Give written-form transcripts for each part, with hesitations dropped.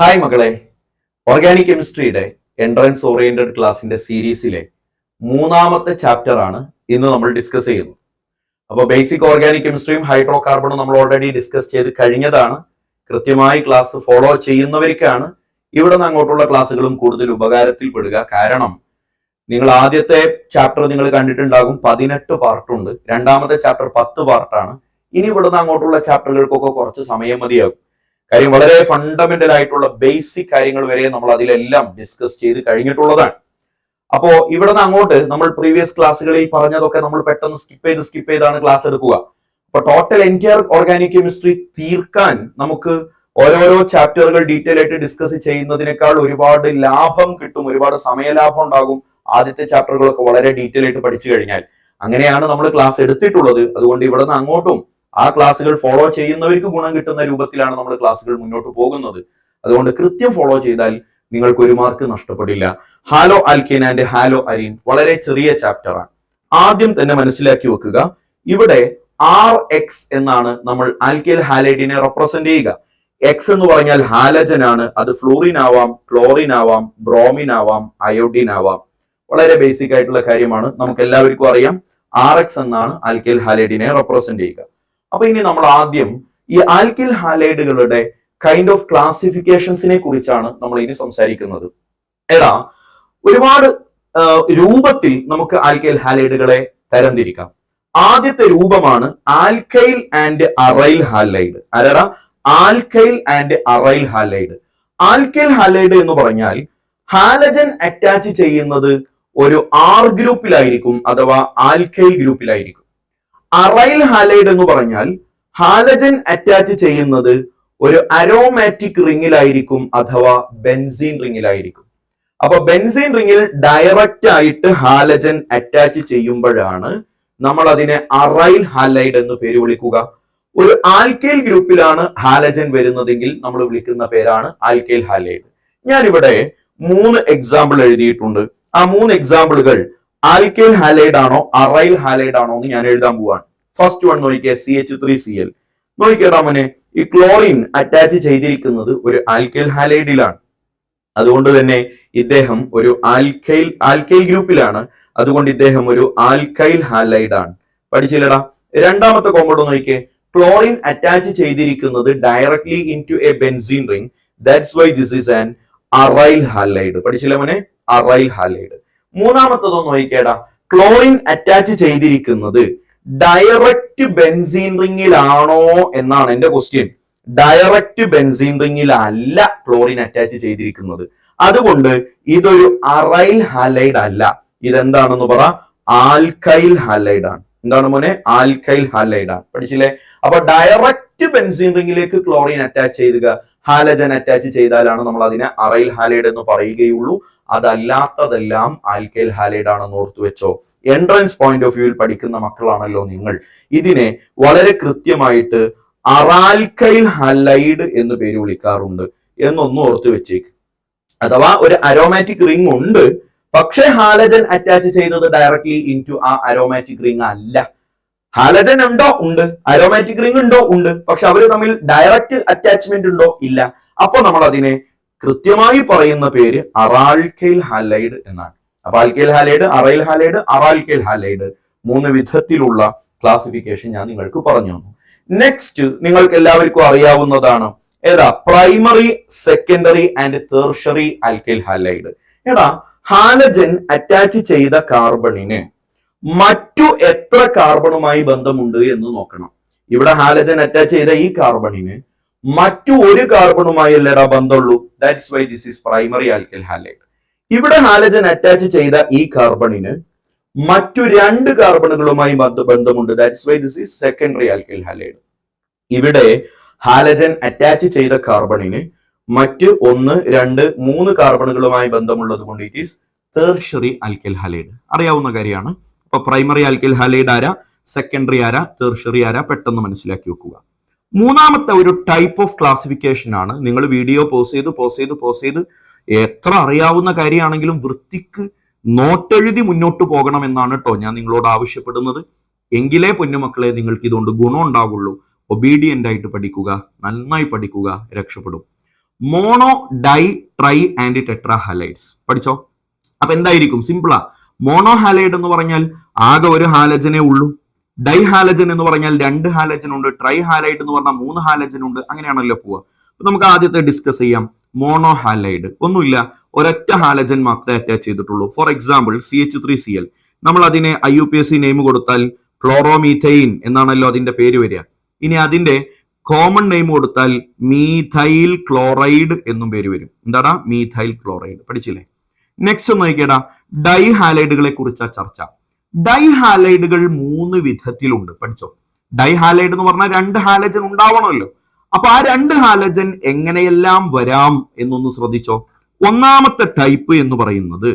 Hi മക്കളെ, organic കെമിസ്ട്രിയുടെ entrance oriented ക്ലാസിന്റെ സീരീസിലെ മൂന്നാമത്തെ ചാപ്റ്റർ ആണ് ഇന്ന് നമ്മൾ ഡിസ്കസ് ചെയ്യുന്നത്. അപ്പോൾ ബേസിക് ഓർഗാനിക് കെമിസ്ട്രിയും ഹൈഡ്രോ കാർബണും നമ്മൾ ഓൾറെഡി ഡിസ്കസ് ചെയ്ത് കഴിഞ്ഞതാണ്. കൃത്യമായി ക്ലാസ് ഫോളോ ചെയ്യുന്നവർക്കാണ് ഇവിടെ നിന്ന് അങ്ങോട്ടുള്ള ക്ലാസ്സുകളും കൂടുതൽ ഉപകാരത്തിൽപ്പെടുക. കാരണം നിങ്ങൾ ആദ്യത്തെ ചാപ്റ്റർ നിങ്ങൾ കണ്ടിട്ടുണ്ടാകും, 18 പാർട്ടുണ്ട്. രണ്ടാമത്തെ ചാപ്റ്റർ 10 പാർട്ടാണ്. ഇനി ഇവിടെ നിന്ന് അങ്ങോട്ടുള്ള ചാപ്റ്ററുകൾക്കൊക്കെ കുറച്ച് സമയം മതിയാകും. കാര്യം വളരെ ഫണ്ടമെന്റൽ ആയിട്ടുള്ള ബേസിക് കാര്യങ്ങൾ വരെ നമ്മൾ അതിലെല്ലാം ഡിസ്കസ് ചെയ്ത് കഴിഞ്ഞിട്ടുള്ളതാണ്. അപ്പോ ഇവിടെ നിന്ന് അങ്ങോട്ട് നമ്മൾ പ്രീവിയസ് ക്ലാസ്സുകളിൽ പറഞ്ഞതൊക്കെ നമ്മൾ പെട്ടെന്ന് സ്കിപ്പ് ചെയ്താണ് ക്ലാസ് എടുക്കുക. അപ്പൊ ടോട്ടൽ എൻറ്റയർ ഓർഗാനിക് കെമിസ്ട്രി തീർക്കാൻ നമുക്ക് ഓരോരോ ചാപ്റ്ററുകൾ ഡീറ്റെയിൽ ആയിട്ട് ഡിസ്കസ് ചെയ്യുന്നതിനേക്കാൾ ഒരുപാട് ലാഭം കിട്ടും, ഒരുപാട് സമയലാഭം ഉണ്ടാകും ആദ്യത്തെ ചാപ്റ്ററുകളൊക്കെ വളരെ ഡീറ്റെയിൽ ആയിട്ട് പഠിച്ചു കഴിഞ്ഞാൽ. അങ്ങനെയാണ് നമ്മൾ ക്ലാസ് എടുത്തിട്ടുള്ളത്. അതുകൊണ്ട് ഇവിടെ നിന്ന് അങ്ങോട്ടും ആ ക്ലാസ്സുകൾ ഫോളോ ചെയ്യുന്നവർക്ക് ഗുണം കിട്ടുന്ന രൂപത്തിലാണ് നമ്മൾ ക്ലാസ്സുകൾ മുന്നോട്ട് പോകുന്നത്. അതുകൊണ്ട് കൃത്യം ഫോളോ ചെയ്താൽ നിങ്ങൾക്ക് ഒരു മാർക്ക് നഷ്ടപ്പെടില്ല. Halo alkene and halo arene വളരെ ചെറിയ ചാപ്റ്റർ ആണ്. ആദ്യം തന്നെ മനസ്സിലാക്കി വെക്കുക, ഇവിടെ RX എന്നാണ് നമ്മൾ ആൽക്കൈൽ ഹാലൈഡിനെ റെപ്രസെന്റ് ചെയ്യുക. എക്സ് എന്ന് പറഞ്ഞാൽ ഹാലജൻ ആണ്. അത് ഫ്ലൂറിൻ ആവാം, ക്ലോറിൻ ആവാം, ബ്രോമിൻ ആവാം, അയോഡിൻ ആവാം. വളരെ ബേസിക് ആയിട്ടുള്ള കാര്യമാണ്, നമുക്ക് എല്ലാവർക്കും അറിയാം. RX എന്നാണ് ആൽക്കൈൽ ഹാലൈഡിനെ റെപ്രസെന്റ് ചെയ്യുക. അപ്പൊ ഇനി നമ്മൾ ആദ്യം ഈ ആൽക്കൈൽ ഹാലൈഡുകളുടെ കൈൻഡ് ഓഫ് ക്ലാസിഫിക്കേഷൻസിനെ കുറിച്ചാണ് നമ്മൾ ഇനി സംസാരിക്കുന്നത്. ഒരുപാട് രൂപത്തിൽ നമുക്ക് ആൽക്കൈൽ ഹാലൈഡുകളെ തരംതിരിക്കാം. ആദ്യത്തെ രൂപമാണ് ആൽക്കൈൽ ആൻഡ് അറൈൽ ഹാലൈഡ്. ആരാ? Alkyl and aryl halide. Alkyl halide എന്ന് പറഞ്ഞാൽ ഹാലജൻ അറ്റാച്ച് ചെയ്യുന്നത് ഒരു R ഗ്രൂപ്പിലായിരിക്കും, അഥവാ ആൽക്കൈൽ ഗ്രൂപ്പിലായിരിക്കും. അറൈൽ ഹാലൈഡ് എന്ന് പറഞ്ഞാൽ ഹാലജൻ അറ്റാച്ച് ചെയ്യുന്നത് ഒരു അരോമാറ്റിക് റിങ്ങിലായിരിക്കും, അഥവാ ബെൻസീൻ റിങ്ങിലായിരിക്കും. അപ്പൊ ബെൻസീൻ റിങ്ങിൽ ഡയറക്റ്റ് ആയിട്ട് ഹാലജൻ അറ്റാച്ച് ചെയ്യുമ്പോഴാണ് നമ്മൾ അതിനെ അറൈൽ ഹാലൈഡ് എന്ന് പേര് വിളിക്കുക. ഒരു ആൽക്കൈൽ ഗ്രൂപ്പിലാണ് ഹാലജൻ വരുന്നതെങ്കിൽ നമ്മൾ വിളിക്കുന്ന പേരാണ് ആൽക്കൈൽ ഹാലൈഡ്. ഞാനിവിടെ 3 എക്സാമ്പിൾ എഴുതിയിട്ടുണ്ട്. ആ 3 എക്സാമ്പിളുകൾ ആൽക്കൈൽ ഹാലൈഡ് ആണോ അറൈൽ ഹാലൈഡ് ആണോ എന്ന് ഞാൻ എഴുതാൻ പോവാണ്. ഫസ്റ്റ് വൺ നോക്കിയേ, CH3Cl. നോക്കിയേടാ മോനെ, ഈ ക്ലോറിൻ അറ്റാച്ച് ചെയ്തിരിക്കുന്നത് ഒരു ആൽക്കൈൽ ഹാലൈഡിലാണ്. അതുകൊണ്ട് തന്നെ ഇദ്ദേഹം ഒരു ആൽക്കൈൽ ഗ്രൂപ്പിലാണ്. അതുകൊണ്ട് ഇദ്ദേഹം ഒരു ആൽക്കൈൽ ഹാലൈഡ് ആണ്. പഠിച്ചില്ലടാ? രണ്ടാമത്തെ കോമ്പൗണ്ട് നോക്കിയേ, ക്ലോറിൻ അറ്റാച്ച് ചെയ്തിരിക്കുന്നത് directly into a benzene ring. That's why this is an aryl halide. പഠിച്ചില്ല മോനെ? Aryl halide. മൂന്നാമത്തതോ നോക്കിക്കേടാ, ക്ലോറിൻ അറ്റാച്ച് ചെയ്തിരിക്കുന്നത് ഡയറക്റ്റ് ബെൻസീൻ റിംഗിലാണോ എന്നാണ് എന്റെ ക്വസ്റ്റ്യൻ. ഡയറക്റ്റ് ബെൻസീൻ റിംഗിലല്ല ക്ലോറിൻ അറ്റാച്ച് ചെയ്തിരിക്കുന്നത്. അതുകൊണ്ട് ഇതൊരു അറൈൽ ഹാലൈഡ് അല്ല. ഇതെന്താണെന്ന് പറ? ആൽക്കൈൽ ഹാലൈഡ് ആണ്. എന്താണ് മോനെ? ആൽക്കൈൽ ഹാലൈഡ് ആണ്. പഠിച്ചില്ലേ? അപ്പൊ ഡയറക്റ്റ് ബെൻസീൻ റിംഗിലേക്ക് ക്ലോറിൻ അറ്റാച്ച് ചെയ്യുക, ഹാലജൻ അറ്റാച്ച് ചെയ്താലാണ് നമ്മൾ അതിനെ അറൈൽ ഹാലൈഡ് എന്ന് പറയുകയുള്ളൂ. അതല്ലാത്തതെല്ലാം ആൽക്കൈൽ ഹാലൈഡ് ആണെന്ന് ഓർത്തു വെച്ചോ. എൻട്രൻസ് പോയിന്റ് ഓഫ് വ്യൂവിൽ പഠിക്കുന്ന മക്കളാണല്ലോ നിങ്ങൾ. ഇതിനെ വളരെ കൃത്യമായിട്ട് അറാൽക്കൈൽ ഹാലൈഡ് എന്ന് പേര് വിളിക്കാറുണ്ട് എന്നൊന്നും ഓർത്തു വെച്ചേക്ക്. അഥവാ ഒരു അരോമാറ്റിക് റിംഗ് ഉണ്ട്, പക്ഷെ ഹാലജൻ അറ്റാച്ച് ചെയ്തത് ഡയറക്ട്ലി ഇൻ ടു ആ അരോമാറ്റിക് റിംഗ് അല്ല. ഹാലജൻ ഉണ്ടോ? ഉണ്ട്. അരോമാറ്റിക് റിംഗ് ഉണ്ടോ? ഉണ്ട്. പക്ഷെ അവര് തമ്മിൽ ഡയറക്റ്റ് അറ്റാച്ച്മെന്റ് ഉണ്ടോ? ഇല്ല. അപ്പൊ നമ്മൾ അതിനെ കൃത്യമായി പറയുന്ന പേര് അറാൽക്കൈൽ ഹാലൈഡ് എന്നാണ്. അപ്പൊ alkyl halide, aryl halide, aralkyl halide 3 വിധത്തിലുള്ള ക്ലാസിഫിക്കേഷൻ ഞാൻ നിങ്ങൾക്ക് പറഞ്ഞു തന്നു. നെക്സ്റ്റ് നിങ്ങൾക്ക് എല്ലാവർക്കും അറിയാവുന്നതാണ് ഏതാ? Primary, secondary and tertiary alkyl halide. Halogen attach ചെയ്ത കാർബണിന് മറ്റു എത്ര കാർബണുമായി ബന്ധമുണ്ട് എന്ന് നോക്കണം. ഇവിടെ ഹാലജൻ അറ്റാച്ച് ചെയ്ത ഈ കാർബണിന് മറ്റു ഒരു കാർബണുമായി അല്ലടാ ബന്ധമുള്ളൂ. That's why this is primary alkyl halide. ഇവിടെ ഹാലജൻ അറ്റാച്ച് ചെയ്ത ഈ കാർബണിന് മറ്റു 2 കാർബണുകളുമായി ബന്ധമുണ്ട്. That's why this is secondary alkyl halide. ഇവിടെ ഹാലജൻ അറ്റാച്ച് ചെയ്ത കാർബണിന് മറ്റ് 1, 2, 3 കാർബണുകളുമായി ബന്ധമുള്ളത് കൊണ്ട് it is tertiary alkyl halide. അറിയാവുന്ന കാര്യമാണ്. അപ്പൊ പ്രൈമറി ആൽക്കൈൽ ഹാലൈഡ് ആരാ, സെക്കൻഡറി ആരാ, ടേർഷറി ആരാ, പെട്ടെന്ന് മനസ്സിലാക്കി വെക്കുക. മൂന്നാമത്തെ ഒരു ടൈപ്പ് ഓഫ് ക്ലാസിഫിക്കേഷൻ ആണ്. നിങ്ങൾ വീഡിയോ പോസ് ചെയ്ത് എത്ര അറിയാവുന്ന കാര്യമാണെങ്കിലും വൃത്തിക്ക് നോട്ടെഴുതി മുന്നോട്ട് പോകണം എന്നാണ് കേട്ടോ ഞാൻ നിങ്ങളോട് ആവശ്യപ്പെടുന്നത്. എങ്കിലേ പൊന്നുമക്കളെ നിങ്ങൾക്ക് ഇതുകൊണ്ട് ഗുണം ഉണ്ടാവുള്ളൂ. ഒബീഡിയന്റ് ആയിട്ട് പഠിക്കുക, നന്നായി പഠിക്കുക, രക്ഷപ്പെടും. Mono, di, tri and tetra halides. പഠിച്ചോ? അപ്പൊ എന്തായിരിക്കും? സിമ്പിളാ. മോണോ ഹാലൈഡ് എന്ന് പറഞ്ഞാൽ ആകെ ഒരു ഹാലജനെ ഉള്ളൂ. ഡൈ ഹാലജൻ എന്ന് പറഞ്ഞാൽ 2 ഹാലജൻ ഉണ്ട്. ട്രൈ ഹാലൈഡ് എന്ന് പറഞ്ഞാൽ 3 ഹാലജൻ ഉണ്ട്. അങ്ങനെയാണല്ലോ പോവുക. അപ്പൊ നമുക്ക് ആദ്യത്തെ ഡിസ്കസ് ചെയ്യാം. മോണോ ഹാലൈഡ് ഒന്നുമില്ല, ഒരൊറ്റ ഹാലജൻ മാത്രമേ അറ്റാച്ച് ചെയ്തിട്ടുള്ളൂ. For example CH3Cl. നമ്മൾ അതിനെ IUPAC നെയിം കൊടുത്താൽ ക്ലോറോമീഥൈൻ എന്നാണല്ലോ അതിന്റെ പേര് വരിക. ഇനി അതിന്റെ കോമൺ നെയിം കൊടുത്താൽ മീഥൈൽ ക്ലോറൈഡ് എന്നും പേര് വരും. എന്താടാ? Methyl chloride. പഠിച്ചില്ലേ? നെക്സ്റ്റ് ഒന്ന് നോക്കിയടാ, ഡൈ ഹാലൈഡുകളെ കുറിച്ച ചർച്ച. ഡൈ ഹാലൈഡുകൾ 3 വിധത്തിലുണ്ട്. പഠിച്ചോ? ഡൈ ഹാലൈഡ് എന്ന് പറഞ്ഞാൽ 2 ഹാലജൻ ഉണ്ടാവണമല്ലോ. അപ്പൊ ആ 2 ഹാലജൻ എങ്ങനെയെല്ലാം വരാം എന്നൊന്ന് ശ്രദ്ധിച്ചോ. ഒന്നാമത്തെ ടൈപ്പ് എന്ന് പറയുന്നത്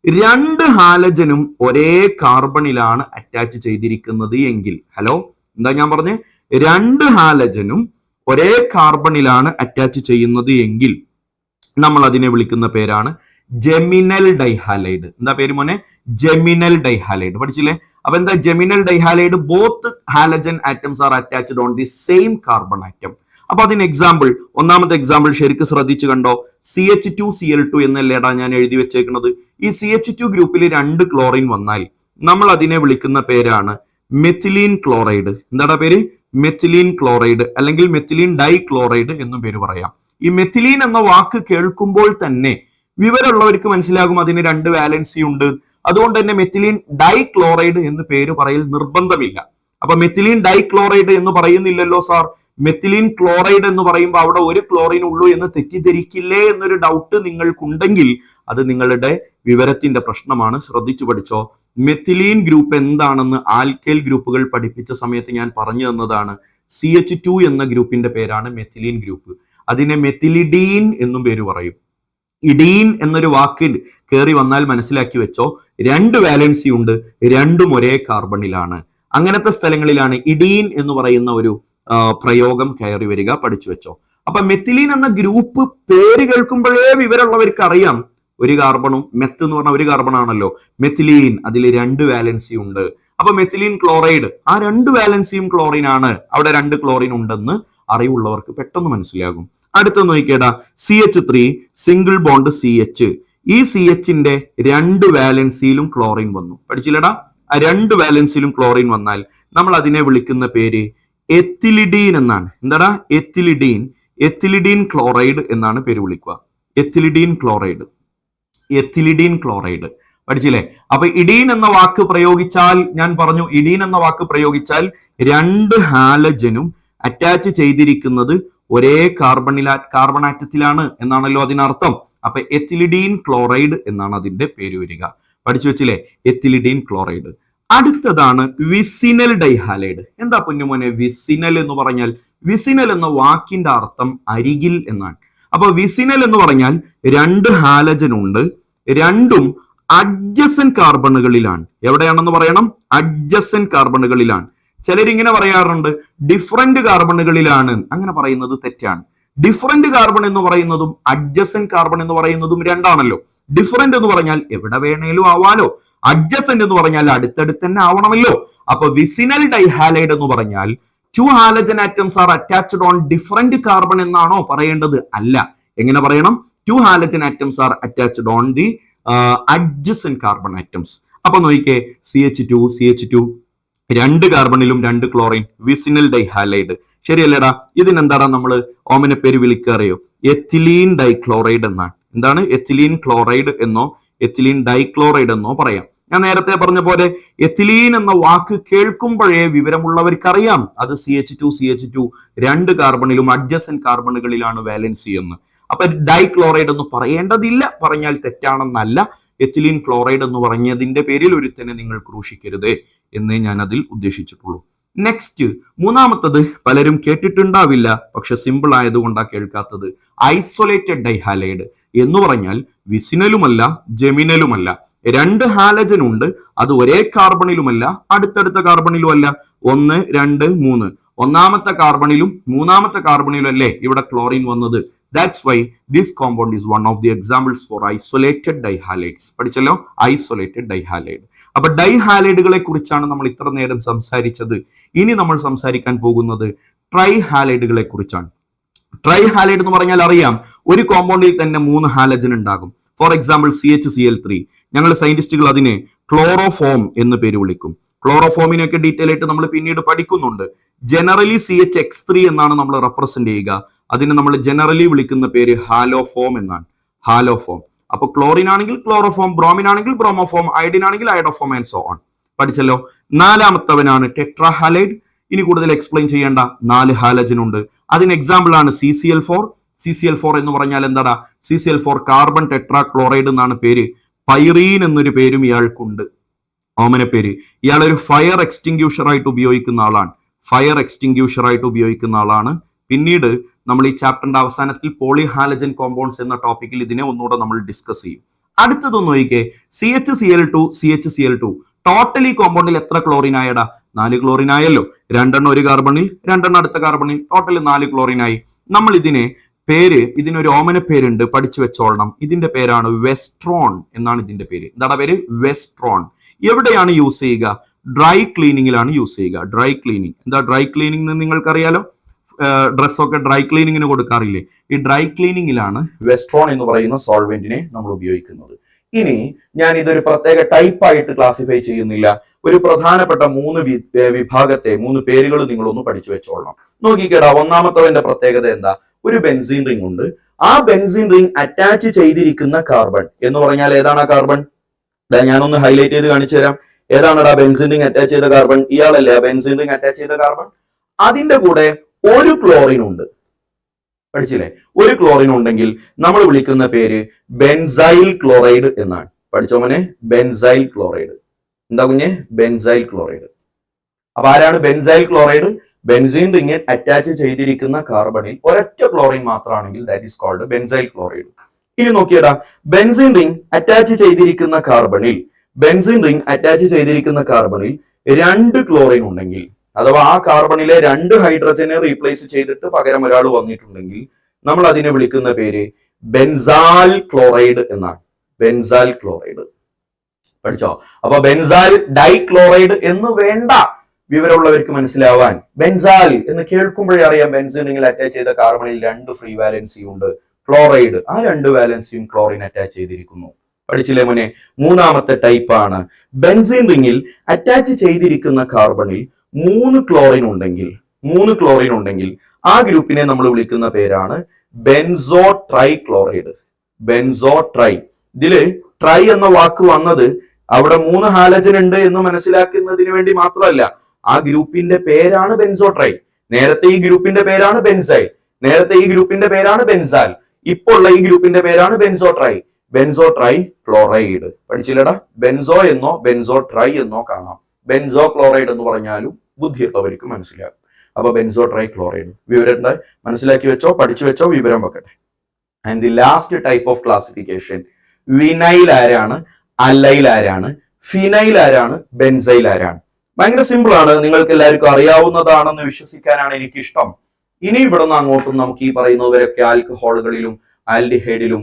2 ഹാലജനും ഒരേ കാർബണിലാണ് അറ്റാച്ച് ചെയ്തിരിക്കുന്നത് എങ്കിൽ, ഹലോ എന്താ ഞാൻ പറഞ്ഞേ? 2 ഹാലജനും ഒരേ കാർബണിലാണ് അറ്റാച്ച് ചെയ്യുന്നത് എങ്കിൽ നമ്മൾ അതിനെ വിളിക്കുന്ന പേരാണ് ജെമിനൽ ഡൈഹാലൈഡ്. എന്താ പേര് മോനെ? Geminal dihalide. പഠിച്ചില്ലേ? അപ്പൊ എന്താ geminal dihalide? Both halogen atoms are attached on the same carbon atom. അപ്പൊ അതിന് എക്സാമ്പിൾ, ഒന്നാമത്തെ എക്സാമ്പിൾ ശരിക്കും ശ്രദ്ധിച്ചു കണ്ടോ. CH2Cl2 എന്നല്ലേടാ ഞാൻ എഴുതി വെച്ചേക്കുന്നത്. ഈ CH2 ഗ്രൂപ്പിൽ 2 ക്ലോറിൻ വന്നാൽ നമ്മൾ അതിനെ വിളിക്കുന്ന പേരാണ് മെത്തിലീൻ ക്ലോറൈഡ്. എന്താടാ പേര്? മെത്തിലീൻ ക്ലോറൈഡ്, അല്ലെങ്കിൽ മെത്തിലീൻ ഡൈ ക്ലോറൈഡ് എന്നും പേര് പറയാം. ഈ മെത്തിലീൻ എന്ന വാക്ക് കേൾക്കുമ്പോൾ തന്നെ വിവരമുള്ളവർക്ക് മനസ്സിലാകും അതിന് 2 വാലൻസി ഉണ്ട്. അതുകൊണ്ട് തന്നെ മെത്തിലീൻ ഡൈ ക്ലോറൈഡ് എന്ന് പേര് പറയൽ നിർബന്ധമില്ല. അപ്പൊ മെത്തിലീൻ ഡൈ ക്ലോറൈഡ് എന്ന് പറയുന്നില്ലല്ലോ സാർ, മെത്തിലീൻ ക്ലോറൈഡ് എന്ന് പറയുമ്പോൾ അവിടെ ഒരു ക്ലോറിൻ ഉള്ളൂ എന്ന് തെറ്റിദ്ധരിക്കില്ലേ എന്നൊരു ഡൗട്ട് നിങ്ങൾക്കുണ്ടെങ്കിൽ അത് നിങ്ങളുടെ വിവരത്തിന്റെ പ്രശ്നമാണ്. ശ്രദ്ധിച്ചു പഠിച്ചോ. മെത്തിലീൻ ഗ്രൂപ്പ് എന്താണെന്ന് ആൽക്കൈൽ ഗ്രൂപ്പുകൾ പഠിപ്പിച്ച സമയത്ത് ഞാൻ പറഞ്ഞു തന്നതാണ്. CH2 എന്ന ഗ്രൂപ്പിന്റെ പേരാണ് മെത്തിലീൻ ഗ്രൂപ്പ്. അതിനെ മെത്തിലിഡീൻ എന്നും പേര് പറയും. ഇഡീൻ എന്നൊരു വാക്ക് കയറി വന്നാൽ മനസ്സിലാക്കി വെച്ചോ, 2 വാലൻസി ഉണ്ട്, 2ഉം ഒരേ കാർബണിലാണ്. അങ്ങനത്തെ സ്ഥലങ്ങളിലാണ് ഇഡീൻ എന്ന് പറയുന്ന ഒരു പ്രയോഗം കയറി വരിക. പഠിച്ചു വെച്ചോ. അപ്പൊ മെത്തിലീൻ എന്ന ഗ്രൂപ്പ് പേര് കേൾക്കുമ്പോഴേ വിവരമുള്ളവർക്ക് അറിയാം ഒരു കാർബണും, മെത്ത് എന്ന് പറഞ്ഞ ഒരു കാർബൺ ആണല്ലോ, മെത്തിലീൻ, അതിൽ 2 വാലൻസി ഉണ്ട്. അപ്പൊ മെത്തിലീൻ ക്ലോറൈഡ്, ആ 2 വാലൻസിയും ക്ലോറിൻ ആണ്, അവിടെ 2 ക്ലോറിൻ ഉണ്ടെന്ന് അറിവുള്ളവർക്ക് പെട്ടെന്ന് മനസ്സിലാകും. അടുത്ത നോക്കിക്കേടാ, CH3 സിംഗിൾ ബോണ്ട് CH. ഈ CHന്റെ 2 വാലൻസിയിലും ക്ലോറിൻ വന്നു. പഠിച്ചില്ലടാ? ആ 2 വാലൻസിയിലും ക്ലോറിൻ വന്നാൽ നമ്മൾ അതിനെ വിളിക്കുന്ന പേര് എത്തിലിഡീൻ എന്നാണ്. എന്താടാ? എത്തിലിഡീൻ. എത്തിലിഡീൻ ക്ലോറൈഡ് എന്നാണ് പേര് വിളിക്കുക. എത്തിലിഡീൻ ക്ലോറൈഡ്, എത്തിലിഡീൻ ക്ലോറൈഡ്. പഠിച്ചില്ലേ? അപ്പൊ ഇഡീൻ എന്ന വാക്ക് പ്രയോഗിച്ചാൽ, ഞാൻ പറഞ്ഞു ഇഡീൻ എന്ന വാക്ക് പ്രയോഗിച്ചാൽ 2 ഹാലജനും അറ്റാച്ച് ചെയ്തിരിക്കുന്നത് ഒരേ കാർബൺ ആറ്റത്തിലാണ് എന്നാണല്ലോ അതിനർത്ഥം. അപ്പൊ എത്തിലിഡീൻ ക്ലോറൈഡ് എന്നാണ് അതിന്റെ പേര് വരിക. പഠിച്ചു വെച്ചില്ലേ? എത്തിലിഡീൻ ക്ലോറൈഡ്. അടുത്തതാണ് വിസിനൽ ഡൈഹാലൈഡ്. എന്താ പൊന്നുമോനെ വിസിനൽ എന്ന് പറഞ്ഞാൽ? വിസിനൽ എന്ന വാക്കിന്റെ അർത്ഥം അരികിൽ എന്നാണ്. അപ്പൊ വിസിനൽ എന്ന് പറഞ്ഞാൽ 2 ഹാലജൻ ഉണ്ട്, 2ഉം അഡ്ജസൻ കാർബണുകളിലാണ്. എവിടെയാണെന്ന് പറയണം? അഡ്ജസൻ കാർബണുകളിലാണ്. ചിലരിങ്ങനെ പറയാറുണ്ട് ഡിഫറെന്റ് കാർബണുകളിലാണ്. അങ്ങനെ പറയുന്നത് തെറ്റാണ്. ഡിഫറെന്റ് കാർബൺ എന്ന് പറയുന്നതും അഡ്ജസൻ കാർബൺ എന്ന് പറയുന്നതും 2 ആണല്ലോ. ഡിഫറെന്റ് എന്ന് പറഞ്ഞാൽ എവിടെ വേണേലും ആവാലോ, അഡ്ജസന്റ് എന്ന് പറഞ്ഞാൽ അടുത്തടുത്ത് തന്നെ ആവണമല്ലോ. അപ്പൊ വിസിനൽ ഡൈഹാലൈഡ് എന്ന് പറഞ്ഞാൽ 2 halogen atoms are attached on different carbon എന്നാണോ പറയേണ്ടത്? അല്ല. എങ്ങനെ പറയണം? 2 halogen atoms are attached on the adjacent carbon atoms. അപ്പൊ നോക്കിക്കേ, CH2 2 കാർബണിലും 2 ക്ലോറിൻ, വിസിനൽ ഡൈഹാലൈഡ്. ശരിയല്ലേടാ? ഇതിനെന്താടാ നമ്മൾ ഓമന പേര് വിളിക്കാറിയോ? എത്തിലീൻ ഡൈക്ലോറൈഡ് എന്നാണ്. എന്താണ്? എത്തിലീൻ ക്ലോറൈഡ് എന്നോ എത്തിലീൻ ഡൈക്ലോറൈഡ് എന്നോ പറയാം. ഞാൻ നേരത്തെ പറഞ്ഞ പോലെ എത്തിലീൻ എന്ന വാക്ക് കേൾക്കുമ്പോഴേ വിവരമുള്ളവർക്കറിയാം അത് CH2 2 കാർബണിലും അഡ്ജസൻ കാർബണുകളിലാണ് വാലൻസി എന്ന്. അപ്പൊ ഡൈക്ലോറൈഡ് എന്ന് പറയേണ്ടതില്ല, പറഞ്ഞാൽ തെറ്റാണെന്നല്ല. എത്തിലീൻ ക്ലോറൈഡ് എന്ന് പറഞ്ഞതിന്റെ പേരിൽ ഒരുത്തനെ നിങ്ങൾ ക്രൂശിക്കരുത് എന്നേ ഞാൻ അതിൽ ഉദ്ദേശിച്ചിട്ടുള്ളൂ. നെക്സ്റ്റ്, മൂന്നാമത്തത് പലരും കേട്ടിട്ടുണ്ടാവില്ല, പക്ഷെ സിമ്പിൾ ആയതുകൊണ്ടാണ് കേൾക്കാത്തത്. ഐസൊലേറ്റഡ് ഡൈഹാലൈഡ് എന്ന് പറഞ്ഞാൽ വിസിനലുമല്ല ജെമിനലുമല്ല, 2 ഹാലജൻ ഉണ്ട്, അത് ഒരേ കാർബണിലുമല്ല അടുത്തടുത്ത കാർബണിലുമല്ല. 1, 2, 3 ഒന്നാമത്തെ കാർബണിലും 3ാമത്തെ കാർബണിലും അല്ലേ ഇവിടെ ക്ലോറിൻ വന്നത്. That's why this compound is one of the examples for isolated dihalides. പഠിച്ചല്ലോ? Isolated dihalide. അപ്പൊ ഡൈഹാലൈഡുകളെ കുറിച്ചാണ് നമ്മൾ ഇത്ര നേരം സംസാരിച്ചത്. ഇനി നമ്മൾ സംസാരിക്കാൻ പോകുന്നത് ട്രൈഹാലൈഡുകളെ കുറിച്ചാണ്. ട്രൈ ഹാലൈഡ് എന്ന് പറഞ്ഞാൽ അറിയാം, ഒരു കോമ്പൗണ്ടിൽ തന്നെ 3 ഹാലജൻ ഉണ്ടാകും. For example CHCl3. ഞങ്ങൾ സയന്റിസ്റ്റുകൾ അതിനെ ക്ലോറോഫോം എന്ന് പേര് വിളിക്കും. ക്ലോറോഫോമിനെയൊക്കെ ഡീറ്റെയിൽ ആയിട്ട് നമ്മൾ പിന്നീട് പഠിക്കുന്നുണ്ട്. ജനറലി CHX3 എന്നാണ് നമ്മൾ റെപ്രസെന്റ് ചെയ്യുക. അതിനെ നമ്മൾ ജനറലി വിളിക്കുന്ന പേര് ഹാലോഫോം എന്നാണ്. ഹാലോഫോം. അപ്പൊ ക്ലോറിൻ ആണെങ്കിൽ ക്ലോറോഫോം, ബ്രോമിൻ ആണെങ്കിൽ ബ്രോമോഫോം, അയഡിൻ ആണെങ്കിൽ അയഡോഫോം ആൻഡ് സോ ഓൺ. പഠിച്ചല്ലോ. 4ാമത്തവനാണ് ടെട്രാഹാലൈഡ്. ഇനി കൂടുതൽ എക്സ്പ്ലെയിൻ ചെയ്യേണ്ട 4 ഹാലജൻ ഉണ്ട്. അതിന് എക്സാമ്പിൾ ആണ് CCl4. CCl4 എന്ന് പറഞ്ഞാൽ എന്താടാ? CCl4 കാർബൺ ടെട്രാ ക്ലോറൈഡ് എന്നാണ് പേര്. പൈറീൻ എന്നൊരു പേരും ഇയാൾക്കുണ്ട്, ഓമന പേര്. ഇയാളൊരു ഫയർ എക്സ്റ്റിങ്ക്യൂഷർ ആയിട്ട് ഉപയോഗിക്കുന്ന ആളാണ്. ഫയർ എക്സ്റ്റിങ്ക്യൂഷർ ആയിട്ട് ഉപയോഗിക്കുന്ന ആളാണ്. പിന്നീട് നമ്മൾ ഈ ചാപ്റ്ററിന്റെ അവസാനത്തിൽ പോളിഹാലജൻ കോമ്പൗണ്ട്സ് എന്ന ടോപ്പിക്കിൽ ഇതിനെ ഒന്നുകൂടെ നമ്മൾ ഡിസ്കസ് ചെയ്യും. അടുത്തതൊന്ന് നോക്കിക്കേ, CHCl2. ടോട്ടലി കോമ്പൗണ്ടിൽ എത്ര ക്ലോറിൻ ആയടാ? 4 ക്ലോറിൻ ആയല്ലോ. 2 ഒരു കാർബണിൽ, 2 അടുത്ത കാർബണിൽ, ടോട്ടൽ 4 ക്ലോറിൻ ആയി. നമ്മൾ ഇതിനൊരു ഓമന പേരുണ്ട്, പഠിച്ചു വെച്ചോളണം. ഇതിന്റെ പേരാണ് വെസ്ട്രോൺ എന്നാണ് ഇതിന്റെ പേര്. എന്താണ് പേര്? വെസ്ട്രോൺ. എവിടെയാണ് യൂസ് ചെയ്യുക? ഡ്രൈ ക്ലീനിങ്ങിലാണ് യൂസ് ചെയ്യുക. Dry cleaning. എന്താ ഡ്രൈ ക്ലീനിങ് എന്ന് നിങ്ങൾക്കറിയാലോ. ഡ്രസ്സൊക്കെ ഡ്രൈ ക്ലീനിങ്ങിന് കൊടുക്കാറില്ലേ? ഈ ഡ്രൈ ക്ലീനിങ്ങിലാണ് വെസ്ട്രോൺ എന്ന് പറയുന്ന സോൾവെന്റിനെ നമ്മൾ ഉപയോഗിക്കുന്നത്. ഇനി ഞാൻ ഇതൊരു പ്രത്യേക ടൈപ്പ് ആയിട്ട് ക്ലാസിഫൈ ചെയ്യുന്നില്ല. ഒരു പ്രധാനപ്പെട്ട 3 വിഭാഗത്തെ 3 പേരുകൾ നിങ്ങളൊന്ന് പഠിച്ചു വെച്ചോളണം. നോക്കിക്കേടാ, ഒന്നാമത്തവന്റെ പ്രത്യേകത എന്താ? ഒരു ബെൻസീൻ റിംഗ് ഉണ്ട്. ആ ബെൻസീൻ റിംഗ് അറ്റാച്ച് ചെയ്തിരിക്കുന്ന കാർബൺ എന്ന് പറഞ്ഞാൽ ഏതാണ് ആ കാർബൺ? ഞാനൊന്ന് ഹൈലൈറ്റ് ചെയ്ത് കാണിച്ചു തരാം. ഏതാണടാ ബെൻസീൻ റിംഗ് അറ്റാച്ച് ചെയ്ത കാർബൺ? ഇയാളല്ലേ ആ ബെൻസീൻ റിംഗ് അറ്റാച്ച് ചെയ്ത കാർബൺ. അതിന്റെ കൂടെ ഒരു ക്ലോറിൻ ഉണ്ട്. പഠിച്ചില്ലേ? ഒരു ക്ലോറിൻ ഉണ്ടെങ്കിൽ നമ്മൾ വിളിക്കുന്ന പേര് ബെൻസൈൽ ക്ലോറൈഡ് എന്നാണ്. പഠിച്ചോ മോനെ? Benzyl chloride. എന്താ കുഞ്ഞെ? Benzyl chloride. അപ്പൊ ആരാണ് benzyl chloride? Benzene ring attach ചെയ്തിരിക്കുന്ന കാർബണിൽ ഒരൊറ്റ ക്ലോറിൻ മാത്രമാണെങ്കിൽ that is called benzyl chloride. ഇനി നോക്കിയടാ, ബെൻസീൻ റിംഗ് അറ്റാച്ച് ചെയ്തിരിക്കുന്ന കാർബണിൽ 2 ക്ലോറിൻ ഉണ്ടെങ്കിൽ, അഥവാ ആ കാർബണിലെ 2 ഹൈഡ്രജനെ റീപ്ലേസ് ചെയ്തിട്ട് പകരം ഒരാൾ വന്നിട്ടുണ്ടെങ്കിൽ നമ്മൾ അതിനെ വിളിക്കുന്ന പേര് ബെൻസാൽ ക്ലോറൈഡ് എന്നാണ്. Benzal chloride. പഠിച്ചോ? അപ്പൊ ബെൻസാൽ ഡൈക്ലോറൈഡ് എന്ന് വേണ്ട, വിവരമുള്ളവർക്ക് മനസ്സിലാവാൻ. ബെൻസാൽ എന്ന് കേൾക്കുമ്പോഴേ അറിയാം ബെൻസീൻ റിംഗിൽ അറ്റാച്ച് ചെയ്ത കാർബണിൽ 2 ഫ്രീ വാലൻസി ഉണ്ട്. ക്ലോറൈഡ്, ആ 2 വാലൻസിയും ക്ലോറിൻ അറ്റാച്ച് ചെയ്തിരിക്കുന്നു. പഠിച്ചില്ലേ മോനെ? 3ാമത്തെ ടൈപ്പ് ആണ് ബെൻസീൻ റിംഗിൽ അറ്റാച്ച് ചെയ്തിരിക്കുന്ന കാർബണിൽ 3 ക്ലോറിൻ ഉണ്ടെങ്കിൽ ആ ഗ്രൂപ്പിനെ നമ്മൾ വിളിക്കുന്ന പേരാണ് benzo tri chloride. Benzo try. ഇതില് ട്രൈ എന്ന വാക്ക് വന്നത് അവിടെ 3 ഹാലജൻ ഉണ്ട് എന്ന് മനസ്സിലാക്കുന്നതിന് വേണ്ടി മാത്രമല്ല. ആ ഗ്രൂപ്പിന്റെ പേരാണ് ബെൻസോ ട്രൈ. നേരത്തെ ഈ ഗ്രൂപ്പിന്റെ പേരാണ് ബെൻസൈൽ. നേരത്തെ ഈ ഗ്രൂപ്പിന്റെ പേരാണ് ബെൻസാൽ. ഇപ്പോൾ ഉള്ള ഈ ഗ്രൂപ്പിന്റെ പേരാണ് benzo tri. Benzo tri chloride. പഠിച്ചില്ലടാ? ബെൻസോ എന്നോ ബെൻസോ ട്രൈ എന്നോ കാണാം. ബെൻസോ ക്ലോറൈഡ് എന്ന് പറഞ്ഞാലും ബുദ്ധിയുള്ളവർക്ക് മനസ്സിലാകും. അപ്പൊ ബെൻസോ ട്രൈ ക്ലോറൈഡ്. വിവരം മനസ്സിലാക്കി വെച്ചോ, പഠിച്ചു വെച്ചോ, വിവരം വെക്കട്ടെ. And the last type of classification, vinyl ആരാണ്, അല്ലൈൽ ആരാണ്, ഫിനൈൽ ആരാണ്, ബെൻസൈൽ ആരാണ്? ഭയങ്കര സിമ്പിൾ ആണ്, നിങ്ങൾക്ക് എല്ലാവർക്കും അറിയാവുന്നതാണെന്ന് വിശ്വസിക്കാനാണ് എനിക്കിഷ്ടം. ഇനി ഇവിടെ നിന്ന് അങ്ങോട്ടും നമുക്ക് ഈ പറയുന്നവരൊക്കെ ആൽക്കഹോളുകളിലും ആൽഡിഹൈഡിലും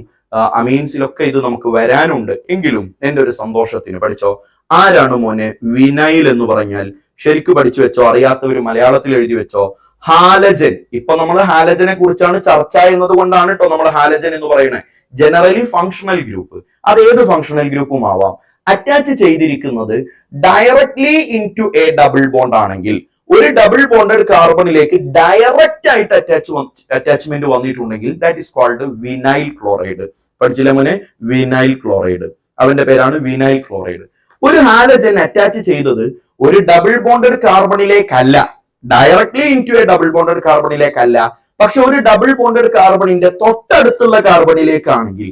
അമീൻസിലൊക്കെ ഇത് നമുക്ക് വരാനുണ്ട്. എങ്കിലും എന്റെ ഒരു സന്തോഷത്തിന് പഠിച്ചോ, ആരാണ് മോനെ വിനൈൽ എന്ന് പറഞ്ഞാൽ? ശരിക്കും പഠിച്ചു വെച്ചോ, അറിയാത്തവര് മലയാളത്തിൽ എഴുതി വെച്ചോ. ഹാലജൻ. ഇപ്പൊ നമ്മൾ ഹാലജനെ കുറിച്ചാണ് ചർച്ച എന്നത് കൊണ്ടാണ് കേട്ടോ നമ്മൾ ഹാലജൻ എന്ന് പറയുന്നത്. ജനറലി ഫങ്ഷണൽ ഗ്രൂപ്പ്, അത് ഏത് ഫങ്ഷണൽ ഗ്രൂപ്പും ആവാം. അറ്റാച്ച് ചെയ്തിരിക്കുന്നത് directly into a double bond ആണെങ്കിൽ, ഒരു ഡബിൾ ബോണ്ടഡ് കാർബണിലേക്ക് ഡയറക്റ്റ് ആയിട്ട് അറ്റാച്ച്മെന്റ് വന്നിട്ടുണ്ടെങ്കിൽ that is called vinyl chloride. പഠിച്ചില്ലേ മോനെ? Vinyl chloride. അവന്റെ പേരാണ് വിനൈൽ ക്ലോറൈഡ്. ഒരു ഹാലജൻ അറ്റാച്ച് ചെയ്തത് ഒരു ഡബിൾ ബോണ്ടഡ് കാർബണിലേക്കല്ല, directly into a double bonded കാർബണിലേക്കല്ല, പക്ഷെ ഒരു ഡബിൾ ബോണ്ടഡ് കാർബണിന്റെ തൊട്ടടുത്തുള്ള കാർബണിലേക്കാണെങ്കിൽ,